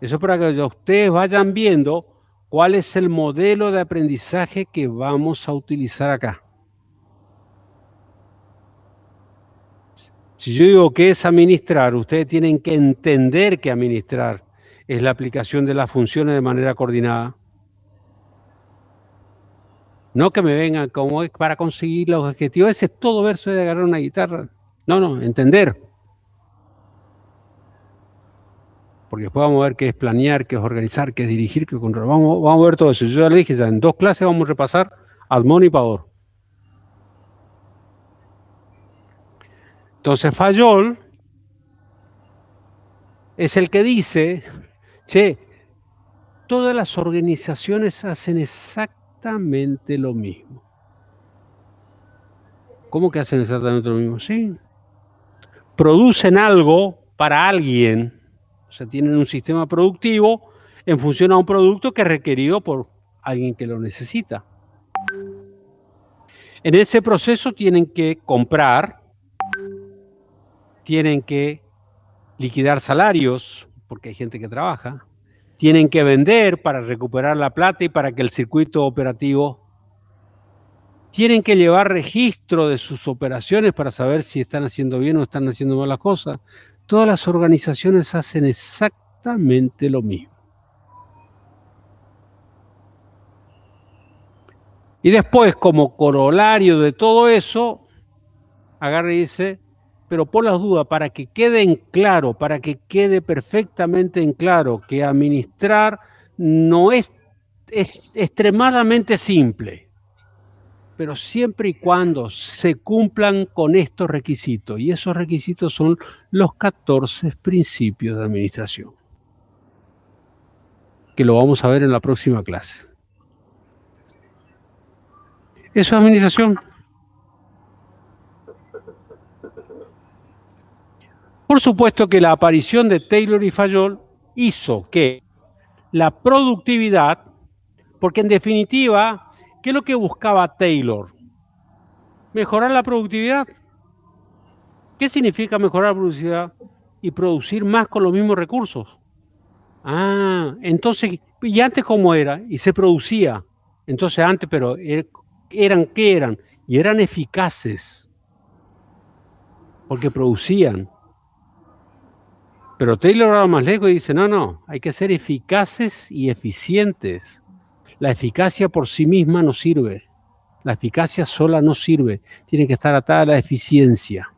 Eso es para que ustedes vayan viendo cuál es el modelo de aprendizaje que vamos a utilizar acá. Si yo digo que es administrar, ustedes tienen que entender que administrar es la aplicación de las funciones de manera coordinada. No que me vengan como es para conseguir los objetivos. Ese es todo verso de agarrar una guitarra. No, entender. Porque después vamos a ver qué es planear, qué es organizar, qué es dirigir, qué es controlar. Vamos a ver todo eso. Yo ya le dije, ya en 2 clases vamos a repasar Admon y Pador. Entonces Fayol es el que dice, che, todas las organizaciones hacen exactamente lo mismo. ¿Cómo que hacen exactamente lo mismo? Sí. Producen algo para alguien, o sea, tienen un sistema productivo en función a un producto que es requerido por alguien que lo necesita. En ese proceso tienen que comprar, tienen que liquidar salarios, porque hay gente que trabaja, tienen que vender para recuperar la plata y para que el circuito operativo, tienen que llevar registro de sus operaciones para saber si están haciendo bien o están haciendo mal las cosas. Todas las organizaciones hacen exactamente lo mismo. Y después, como corolario de todo eso, agarra y dice, pero por las dudas, para que quede en claro, para que quede perfectamente en claro que administrar no es extremadamente simple, pero siempre y cuando se cumplan con estos requisitos, y esos requisitos son los 14 principios de administración, que lo vamos a ver en la próxima clase. Eso es administración. Por supuesto que la aparición de Taylor y Fayol hizo que la productividad, porque en definitiva, ¿qué es lo que buscaba Taylor? Mejorar la productividad. ¿Qué significa mejorar la productividad? Y producir más con los mismos recursos. Entonces, ¿y antes cómo era? Y se producía. Entonces antes, pero eran, ¿qué eran? Y eran eficaces, porque producían. Pero Taylor va más lejos y dice, no, hay que ser eficaces y eficientes. La eficacia por sí misma no sirve. La eficacia sola no sirve. Tiene que estar atada a la eficiencia.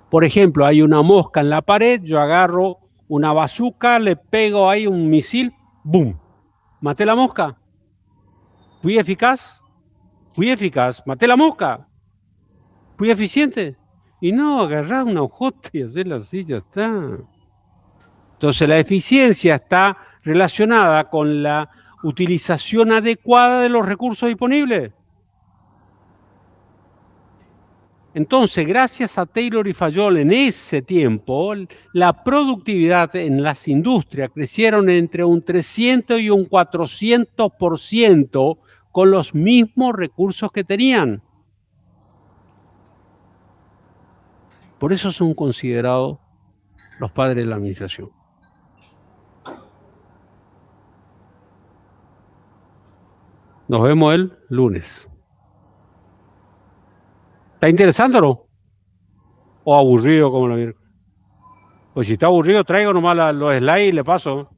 Por ejemplo, hay una mosca en la pared, yo agarro una bazuca, le pego ahí un misil, ¡boom! ¿Maté la mosca? ¿Fui eficaz? Fui eficaz. ¿Maté la mosca? ¿Fui eficiente? Y no, agarrar una hojota y hacerla así, ya está. Entonces la eficiencia está relacionada con la utilización adecuada de los recursos disponibles. Entonces, gracias a Taylor y Fayol en ese tiempo, la productividad en las industrias crecieron entre un 300 y un 400% con los mismos recursos que tenían. Por eso son considerados los padres de la administración. Nos vemos el lunes. ¿Está interesante o no? ¿O aburrido como lo vieron? Pues si está aburrido, traigo nomás los slides y le paso.